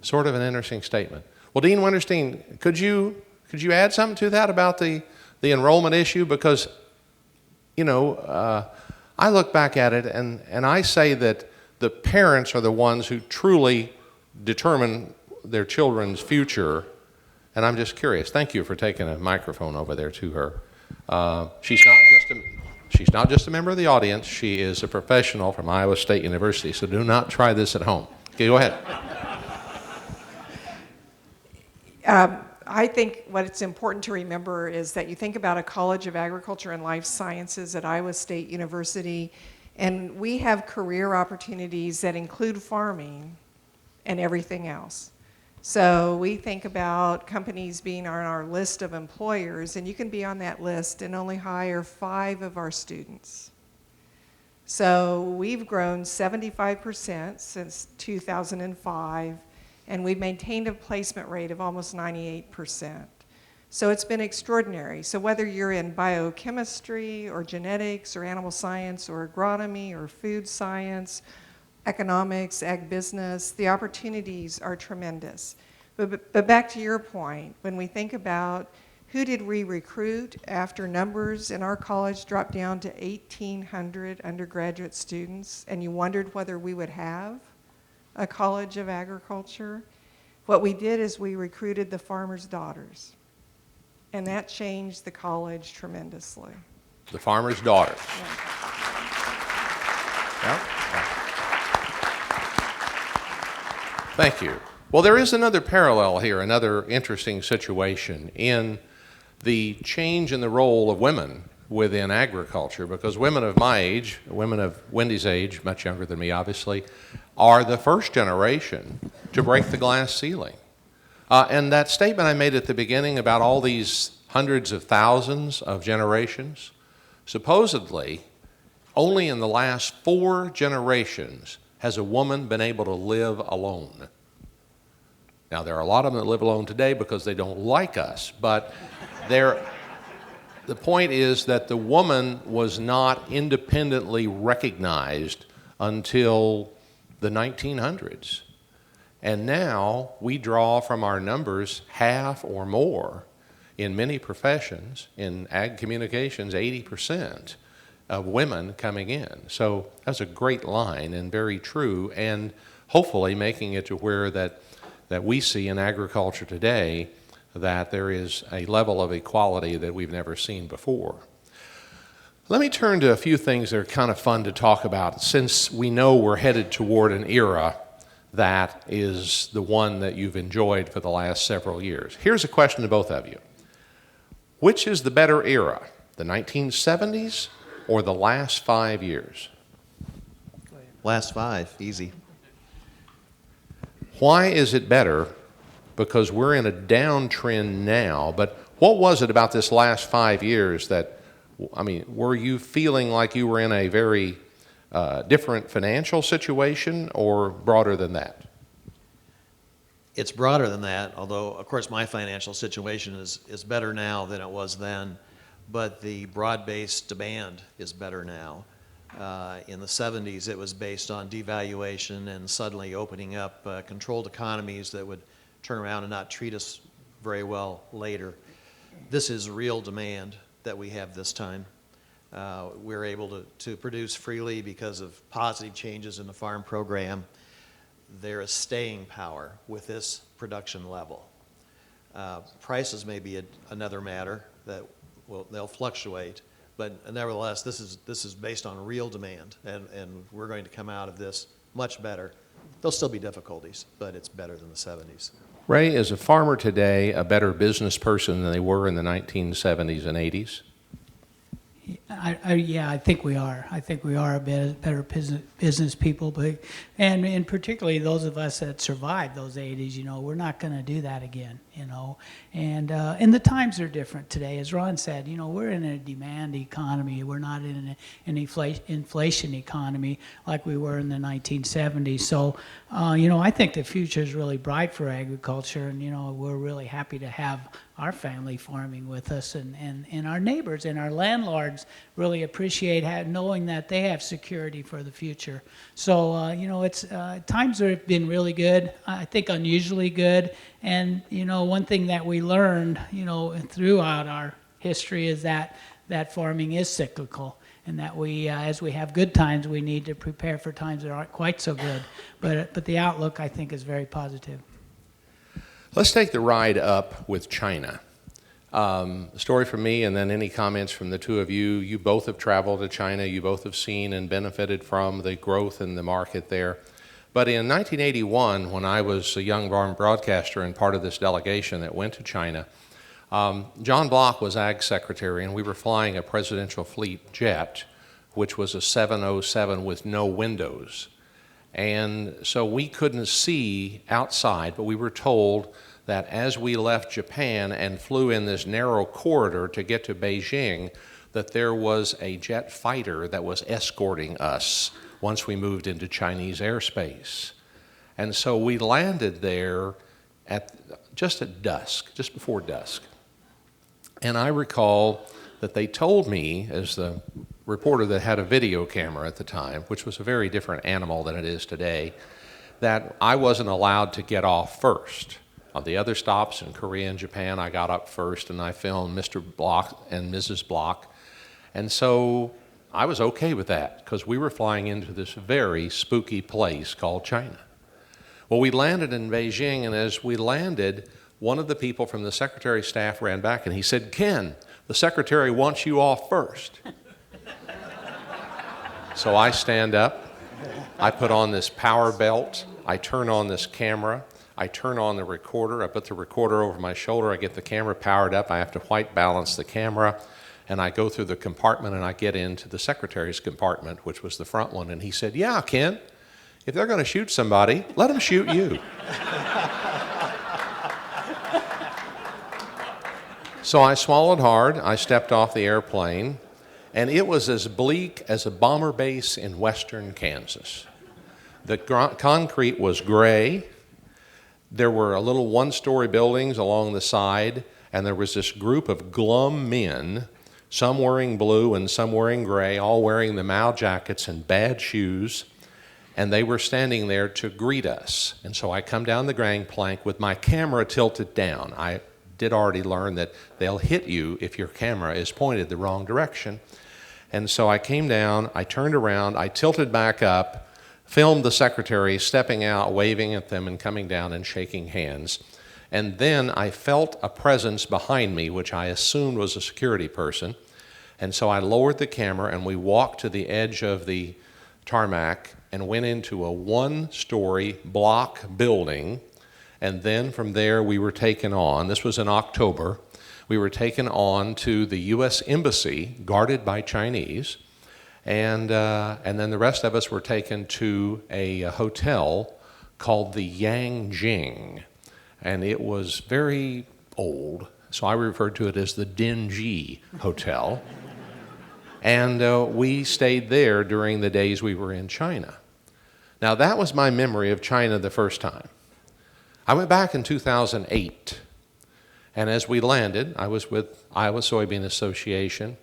Sort of an interesting statement. Well, Dean Winterstein, could you add something to that about the enrollment issue? Because, I look back at it and I say that the parents are the ones who truly determine their children's future. And I'm just curious. Thank you for taking a microphone over there to her. She's not just a member of the audience. She is a professional from Iowa State University. So do not try this at home. Okay, go ahead. I think what's important to remember is that you think about a College of Agriculture and Life Sciences at Iowa State University, and we have career opportunities that include farming and everything else. So we think about companies being on our list of employers, and you can be on that list and only hire 5 of our students. So we've grown 75% since 2005, and we've maintained a placement rate of almost 98%. So it's been extraordinary. So whether you're in biochemistry or genetics or animal science or agronomy or food science, economics, ag business, the opportunities are tremendous. But back to your point, when we think about who did we recruit after numbers in our college dropped down to 1,800 undergraduate students, and you wondered whether we would have a college of agriculture, what we did is we recruited the farmers' daughters, and that changed the college tremendously. The farmer's daughters. Yeah. Thank you. Well, there is another parallel here, another interesting situation in the change in the role of women within agriculture, because women of my age, women of Wendy's age, much younger than me obviously, are the first generation to break the glass ceiling. And that statement I made at the beginning about all these hundreds of thousands of generations, supposedly only in the last 4 generations has a woman been able to live alone. Now, there are a lot of them that live alone today because they don't like us, but the point is that the woman was not independently recognized until the 1900s. And now we draw from our numbers half or more in many professions. In ag communications, 80% of women coming in. So that's a great line and very true, and hopefully making it to where that we see in agriculture today that there is a level of equality that we've never seen before. Let me turn to a few things that are kind of fun to talk about, since we know we're headed toward an era that is the one that you've enjoyed for the last several years. Here's a question to both of you. Which is the better era, the 1970s or the last 5 years? Last 5, easy. Why is it better? Because we're in a downtrend now, but what was it about this last 5 years that, I mean, were you feeling like you were in a very different financial situation, or broader than that? It's broader than that, although, of course, my financial situation is better now than it was then, but the broad-based demand is better now. In the 70s, it was based on devaluation and suddenly opening up controlled economies that would turn around and not treat us very well later. This is real demand that we have this time. We're able to produce freely because of positive changes in the farm program. There is staying power with this production level. Prices may be another matter that they'll fluctuate, but nevertheless, this is based on real demand, and we're going to come out of this much better. There'll still be difficulties, but it's better than the 70s. Ray, is a farmer today a better business person than they were in the 1970s and 80s? Yeah, I think we are. I think we are a better business people, and particularly those of us that survived those 80s. You know, we're not going to do that again. You know, and the times are different today, as Ron said. You know, we're in a demand economy. We're not in an inflation economy like we were in the 1970s. So, you know, I think the future is really bright for agriculture, and you know, we're really happy to have our family farming with us, and our neighbors and our landlords really appreciate knowing that they have security for the future. So, you know, it's times have been really good, I think unusually good, and, you know, one thing that we learned, you know, throughout our history is that farming is cyclical, and that we, as we have good times, we need to prepare for times that aren't quite so good. But the outlook, I think, is very positive. Let's take the ride up with China. A story from me, and then any comments from the two of you. You both have traveled to China. You both have seen and benefited from the growth in the market there. But in 1981, when I was a young broadcaster and part of this delegation that went to China, John Block was Ag Secretary, and we were flying a presidential fleet jet, which was a 707 with no windows. And so we couldn't see outside, but we were told that as we left Japan and flew in this narrow corridor to get to Beijing, that there was a jet fighter that was escorting us once we moved into Chinese airspace. And so we landed there just at dusk, just before dusk. And I recall that they told me, as the reporter that had a video camera at the time, which was a very different animal than it is today, that I wasn't allowed to get off first. On the other stops in Korea and Japan, I got up first and I filmed Mr. Block and Mrs. Block. And so I was okay with that because we were flying into this very spooky place called China. Well, we landed in Beijing, and as we landed, one of the people from the secretary's staff ran back and he said, "Ken, the secretary wants you off first." So I stand up, I put on this power belt, I turn on this camera, I turn on the recorder, I put the recorder over my shoulder, I get the camera powered up, I have to white balance the camera, and I go through the compartment and I get into the secretary's compartment, which was the front one, and he said, "Yeah, Ken, if they're going to shoot somebody, let them shoot you." So I swallowed hard, I stepped off the airplane, and it was as bleak as a bomber base in western Kansas. The concrete was gray. There were little one-story buildings along the side, and there was this group of glum men, some wearing blue and some wearing gray, all wearing the Mao jackets and bad shoes, and they were standing there to greet us. And so I come down the gangplank with my camera tilted down. I did already learn that they'll hit you if your camera is pointed the wrong direction. And so I came down, I turned around, I tilted back up, filmed the secretary stepping out, waving at them and coming down and shaking hands. And then I felt a presence behind me, which I assumed was a security person. And so I lowered the camera and we walked to the edge of the tarmac and went into a one-story block building. And then from there we were taken on, this was in October, we were taken on to the U.S. Embassy, guarded by Chinese, and then the rest of us were taken to a hotel called the Yangjing, and it was very old, so I referred to it as the Dingy Hotel, and we stayed there during the days we were in China. Now that was my memory of China the first time. I went back in 2008, and as we landed, I was with Iowa Soybean Association,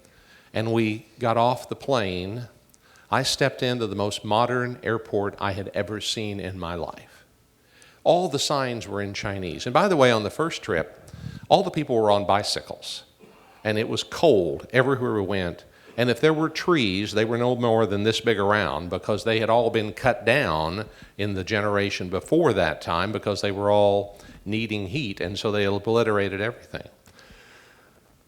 and we got off the plane. I stepped into the most modern airport I had ever seen in my life. All the signs were in Chinese. And by the way, on the first trip, all the people were on bicycles, and it was cold everywhere we went. And if there were trees, they were no more than this big around because they had all been cut down in the generation before that time because they were all needing heat, and so they obliterated everything.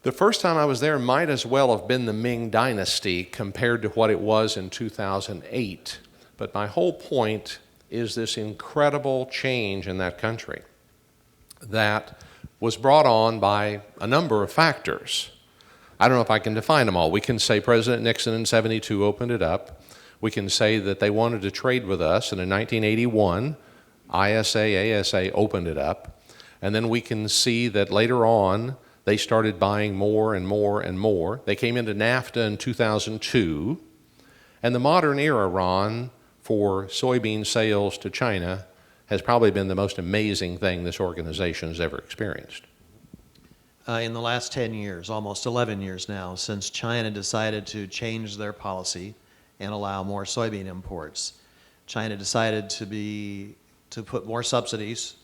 The first time I was there might as well have been the Ming Dynasty compared to what it was in 2008. But my whole point is this incredible change in that country that was brought on by a number of factors. I don't know if I can define them all. We can say President Nixon in '72 opened it up. We can say that they wanted to trade with us, and in 1981, ASA opened it up. And then we can see that later on, they started buying more and more and more. They came into NAFTA in 2002. And the modern era, Ron, for soybean sales to China has probably been the most amazing thing this organization has ever experienced. In the last 10 years, almost 11 years now, since China decided to change their policy and allow more soybean imports, China decided to put more subsidies.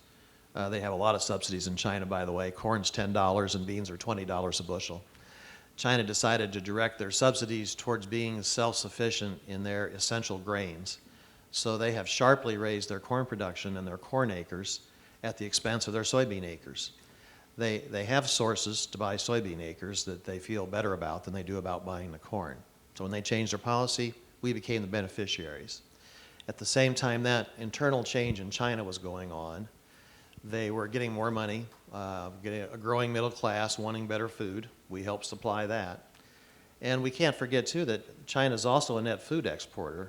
They have a lot of subsidies in China, by the way. Corn's $10 and beans are $20 a bushel. China decided to direct their subsidies towards being self-sufficient in their essential grains. So they have sharply raised their corn production and their corn acres at the expense of their soybean acres. They have sources to buy soybean acres that they feel better about than they do about buying the corn. So when they changed their policy, we became the beneficiaries. At the same time that internal change in China was going on, they were getting more money, getting a growing middle class, wanting better food. We helped supply that. And we can't forget, too, that China is also a net food exporter.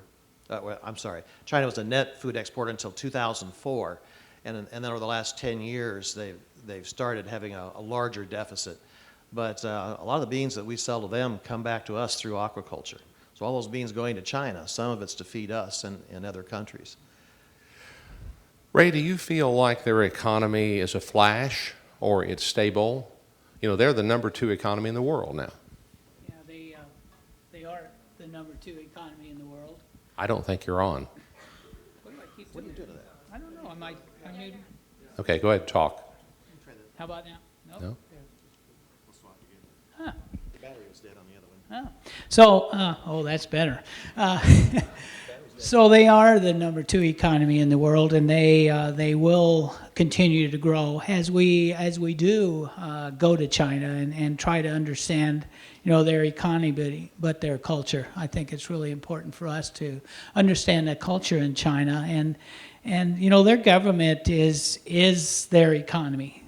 China was a net food exporter until 2004. And then over the last 10 years, they've started having a larger deficit. But a lot of the beans that we sell to them come back to us through aquaculture. So all those beans going to China, some of it's to feed us and other countries. Ray, do you feel like their economy is a flash or it's stable? You know, they're the #2 economy in the world now. Yeah, they are number 2 economy in the world. I don't think you're on. What do I keep doing? I don't know. I'm new. Okay, go ahead, talk. How about now? Nope. No? Huh. The battery was dead on the other one. Oh. So, oh, that's better. So they are the number 2 economy in the world, and they will continue to grow as we do go to China and try to understand, their economy, but their culture. I think it's really important for us to understand the culture in China, and their government is their economy.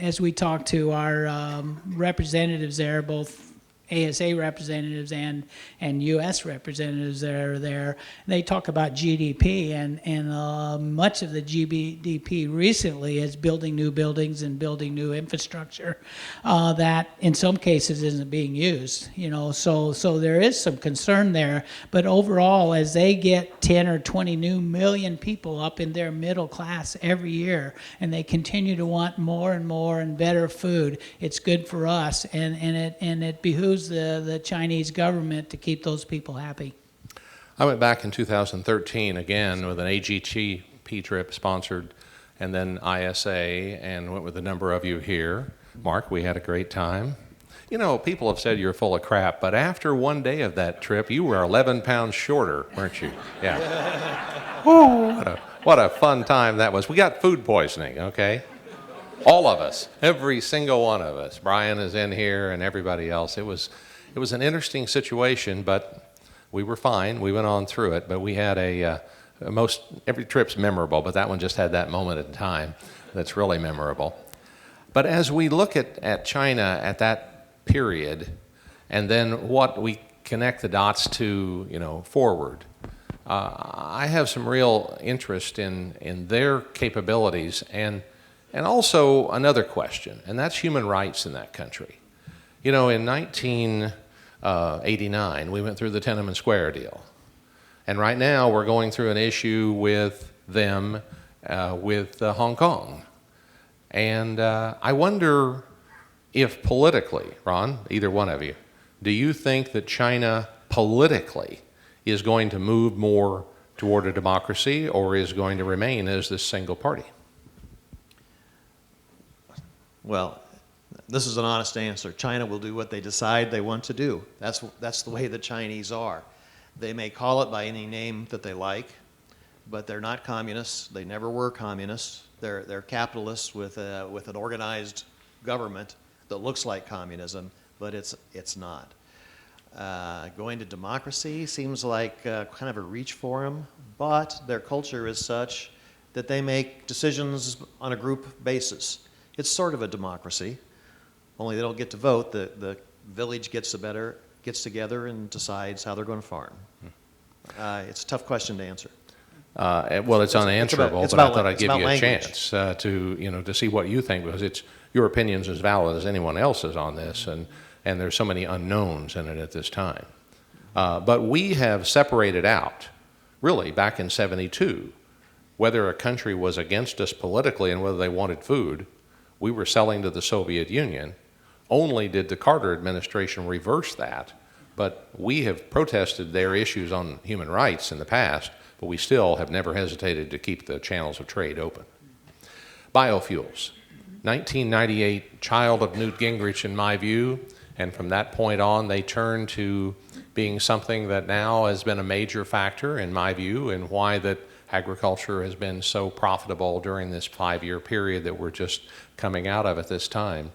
As we talk to our representatives there, both ASA representatives and U.S. representatives that are there, they talk about GDP, and much of the GDP recently is building new buildings and building new infrastructure that in some cases isn't being used. So there is some concern there, but overall, as they get 10 or 20 new million people up in their middle class every year, and they continue to want more and more and better food, it's good for us, and it behooves the Chinese government to keep those people happy. I went back in 2013 again with an AGTP trip sponsored, and then ISA, and went with a number of you here. Mark, we had a great time. People have said you're full of crap, but after one day of that trip, you were 11 pounds shorter, weren't you? Yeah. Woo, what a fun time that was. We got food poisoning, okay? All of us, every single one of us. Brian is in here and everybody else. It was an interesting situation, but we were fine. We went on through it, but we had every trip's memorable, but that one just had that moment in time that's really memorable. But as we look at China at that period, and then what we connect the dots to, forward, I have some real interest in their capabilities and also another question, and that's human rights in that country. In 1989, we went through the Tiananmen Square deal. And right now, we're going through an issue with them, with Hong Kong. And I wonder if politically, Ron, either one of you, do you think that China politically is going to move more toward a democracy or is going to remain as this single party? Well, this is an honest answer. China will do what they decide they want to do. That's the way the Chinese are. They may call it by any name that they like, but they're not communists. They never were communists. They're capitalists with an organized government that looks like communism, but it's not. Going to democracy seems like kind of a reach for them, but their culture is such that they make decisions on a group basis. It's sort of a democracy, only they don't get to vote. The village gets together and decides how they're going to farm. It's a tough question to answer. Well, it's unanswerable, it's but I about- thought I'd it's give about you a language. chance to see what you think, because your opinion's as valid as anyone else's on this, and there's so many unknowns in it at this time. But we have separated out, really, back in '72, whether a country was against us politically and whether they wanted food. We were selling to the Soviet Union. Only did the Carter administration reverse that, but we have protested their issues on human rights in the past, but we still have never hesitated to keep the channels of trade open. Biofuels. 1998, child of Newt Gingrich in my view, and from that point on they turned to being something that now has been a major factor in my view and why that agriculture has been so profitable during this 5-year period that we're just coming out of at this time.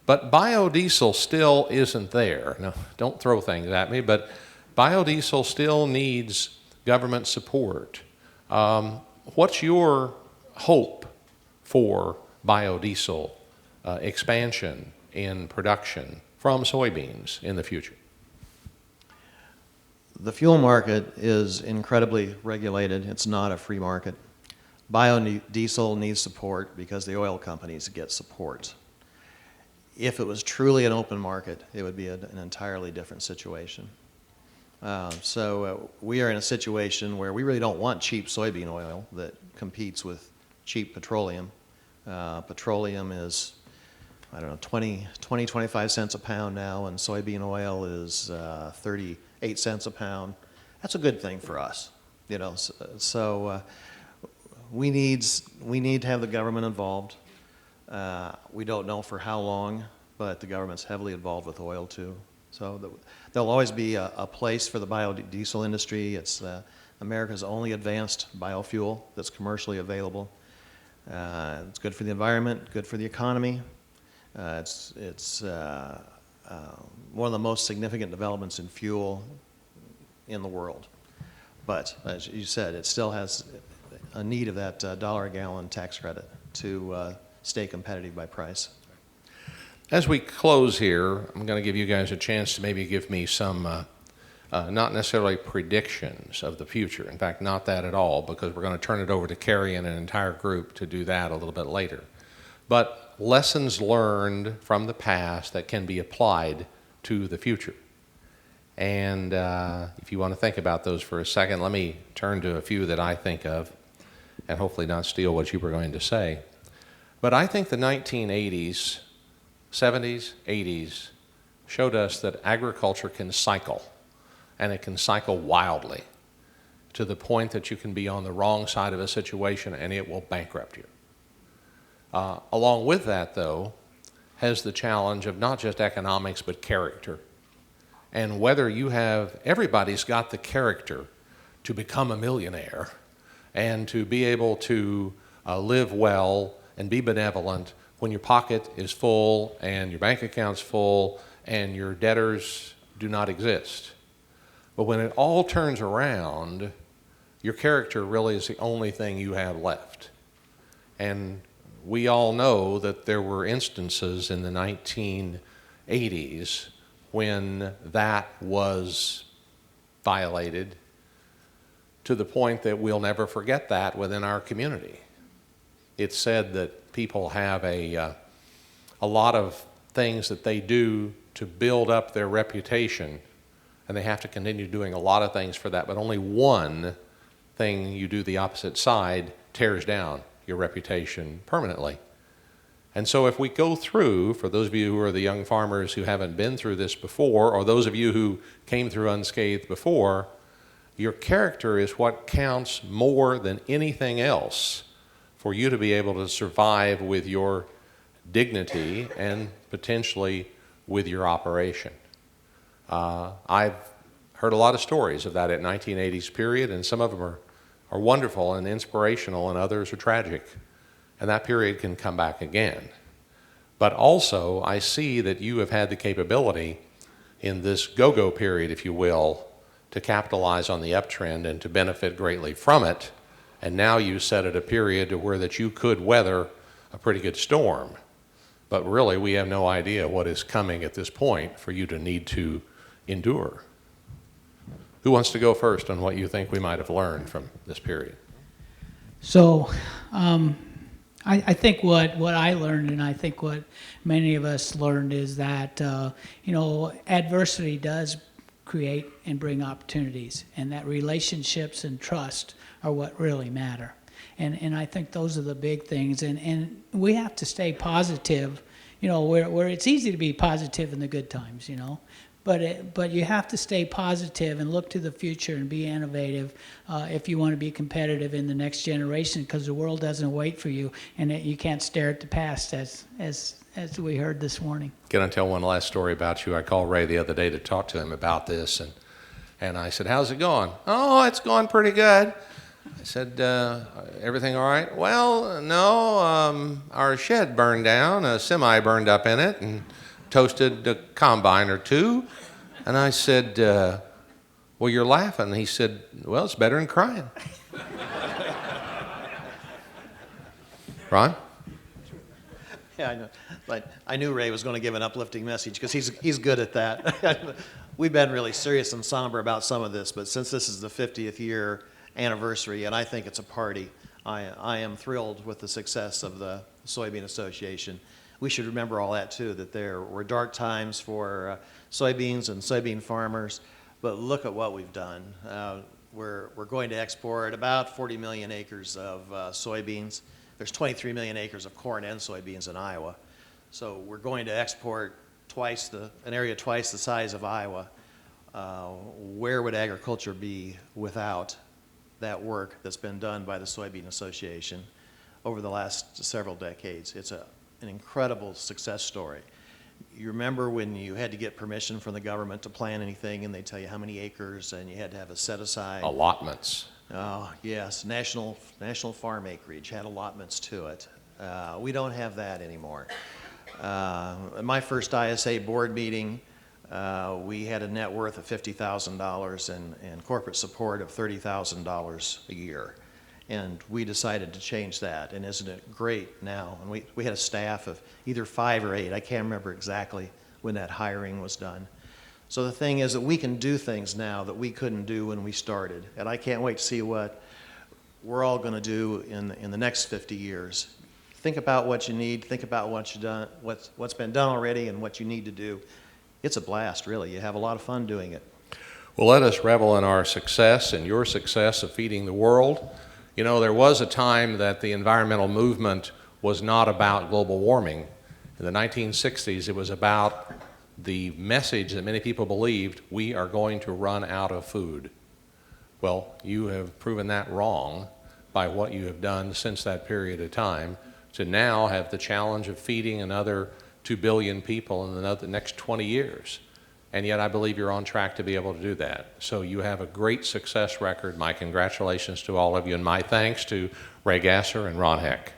But biodiesel still isn't there. Now, don't throw things at me, but biodiesel still needs government support. What's your hope for biodiesel expansion in production from soybeans in the future? The fuel market is incredibly regulated. It's not a free market. Biodiesel needs support because the oil companies get support. If it was truly an open market, it would be an entirely different situation. So we are in a situation where we really don't want cheap soybean oil that competes with cheap petroleum. Petroleum is, 20, 25 cents a pound now, and soybean oil is 30 8 cents a pound. That's a good thing for us, you know. So we need to have the government involved. We don't know for how long, but the government's heavily involved with oil too. So there'll always be a place for the biodiesel industry. It's America's only advanced biofuel that's commercially available. It's good for the environment, good for the economy. It's one of the most significant developments in fuel in the world. But as you said, it still has a need of that $1 a gallon tax credit to stay competitive by price. As we close here, I'm going to give you guys a chance to maybe give me some, not necessarily predictions of the future. In fact, not that at all, because we're going to turn it over to Carrie and an entire group to do that a little bit later. But lessons learned from the past that can be applied to the future. And if you want to think about those for a second, let me turn to a few that I think of, and hopefully not steal what you were going to say. But I think the 1980s, 70s, 80s showed us that agriculture can cycle, and it can cycle wildly to the point that you can be on the wrong side of a situation and it will bankrupt you. Along with that, though, has the challenge of not just economics but character. And whether you have, everybody's got the character to become a millionaire and to be able to live well and be benevolent when your pocket is full and your bank account's full and your debtors do not exist. But when it all turns around, your character really is the only thing you have left. And we all know that there were instances in the 1980s when that was violated to the point that we'll never forget that within our community. It's said that people have a lot of things that they do to build up their reputation, and they have to continue doing a lot of things for that, but only one thing you do the opposite side tears down your reputation permanently. And so if we go through, for those of you who are the young farmers who haven't been through this before, or those of you who came through unscathed before, your character is what counts more than anything else for you to be able to survive with your dignity and potentially with your operation. I've heard a lot of stories of that at 1980s period, and some of them are wonderful and inspirational, and others are tragic. And that period can come back again. But also, I see that you have had the capability in this go-go period, if you will, to capitalize on the uptrend and to benefit greatly from it. And now you set at a period where that you could weather a pretty good storm. But really, we have no idea what is coming at this point for you to need to endure. Who wants to go first on what you think we might have learned from this period? So I think what I learned, and I think what many of us learned, is that adversity does create and bring opportunities, and that relationships and trust are what really matter. And I think those are the big things, and we have to stay positive, where it's easy to be positive in the good times, But you have to stay positive and look to the future and be innovative if you want to be competitive in the next generation, because the world doesn't wait for you, and you can't stare at the past, as we heard this morning. Can I tell one last story about you? I called Ray the other day to talk to him about this, and I said, "How's it going?" "Oh, it's going pretty good." I said, "Everything all right?" "Well, no, our shed burned down, a semi burned up in it, and toasted a combine or two." And I said, "Well, you're laughing." He said, "Well, it's better than crying." Ron? Yeah, I know. But I knew Ray was going to give an uplifting message because he's good at that. We've been really serious and somber about some of this, but since this is the 50th year anniversary, and I think it's a party, I am thrilled with the success of the Soybean Association. We should remember all that too, that there were dark times for soybeans and soybean farmers, but look at what we've done. We're going to export about 40 million acres of soybeans. There's 23 million acres of corn and soybeans in Iowa. So we're going to export an area twice the size of Iowa. where would agriculture be without that work that's been done by the Soybean Association over the last several decades. It's an incredible success story. You remember when you had to get permission from the government to plant anything, and they tell you how many acres, and you had to have a set aside. Allotments. Oh, yes, national farm acreage had allotments to it. We don't have that anymore. At my first ISA board meeting, we had a net worth of $50,000 and corporate support of $30,000 a year. And we decided to change that, and isn't it great now? And we had a staff of either 5 or 8. I can't remember exactly when that hiring was done. So the thing is that we can do things now that we couldn't do when we started. And I can't wait to see what we're all going to do in the next 50 years. Think about what you need, think about what you've done, what's been done already and what you need to do. It's a blast, really. You have a lot of fun doing it. Well, let us revel in our success and your success of feeding the world. You know, there was a time that the environmental movement was not about global warming. In the 1960s, it was about the message that many people believed, we are going to run out of food. Well, you have proven that wrong by what you have done since that period of time to now have the challenge of feeding another 2 billion people in the next 20 years. And yet I believe you're on track to be able to do that. So you have a great success record. My congratulations to all of you, and my thanks to Ray Gasser and Ron Heck.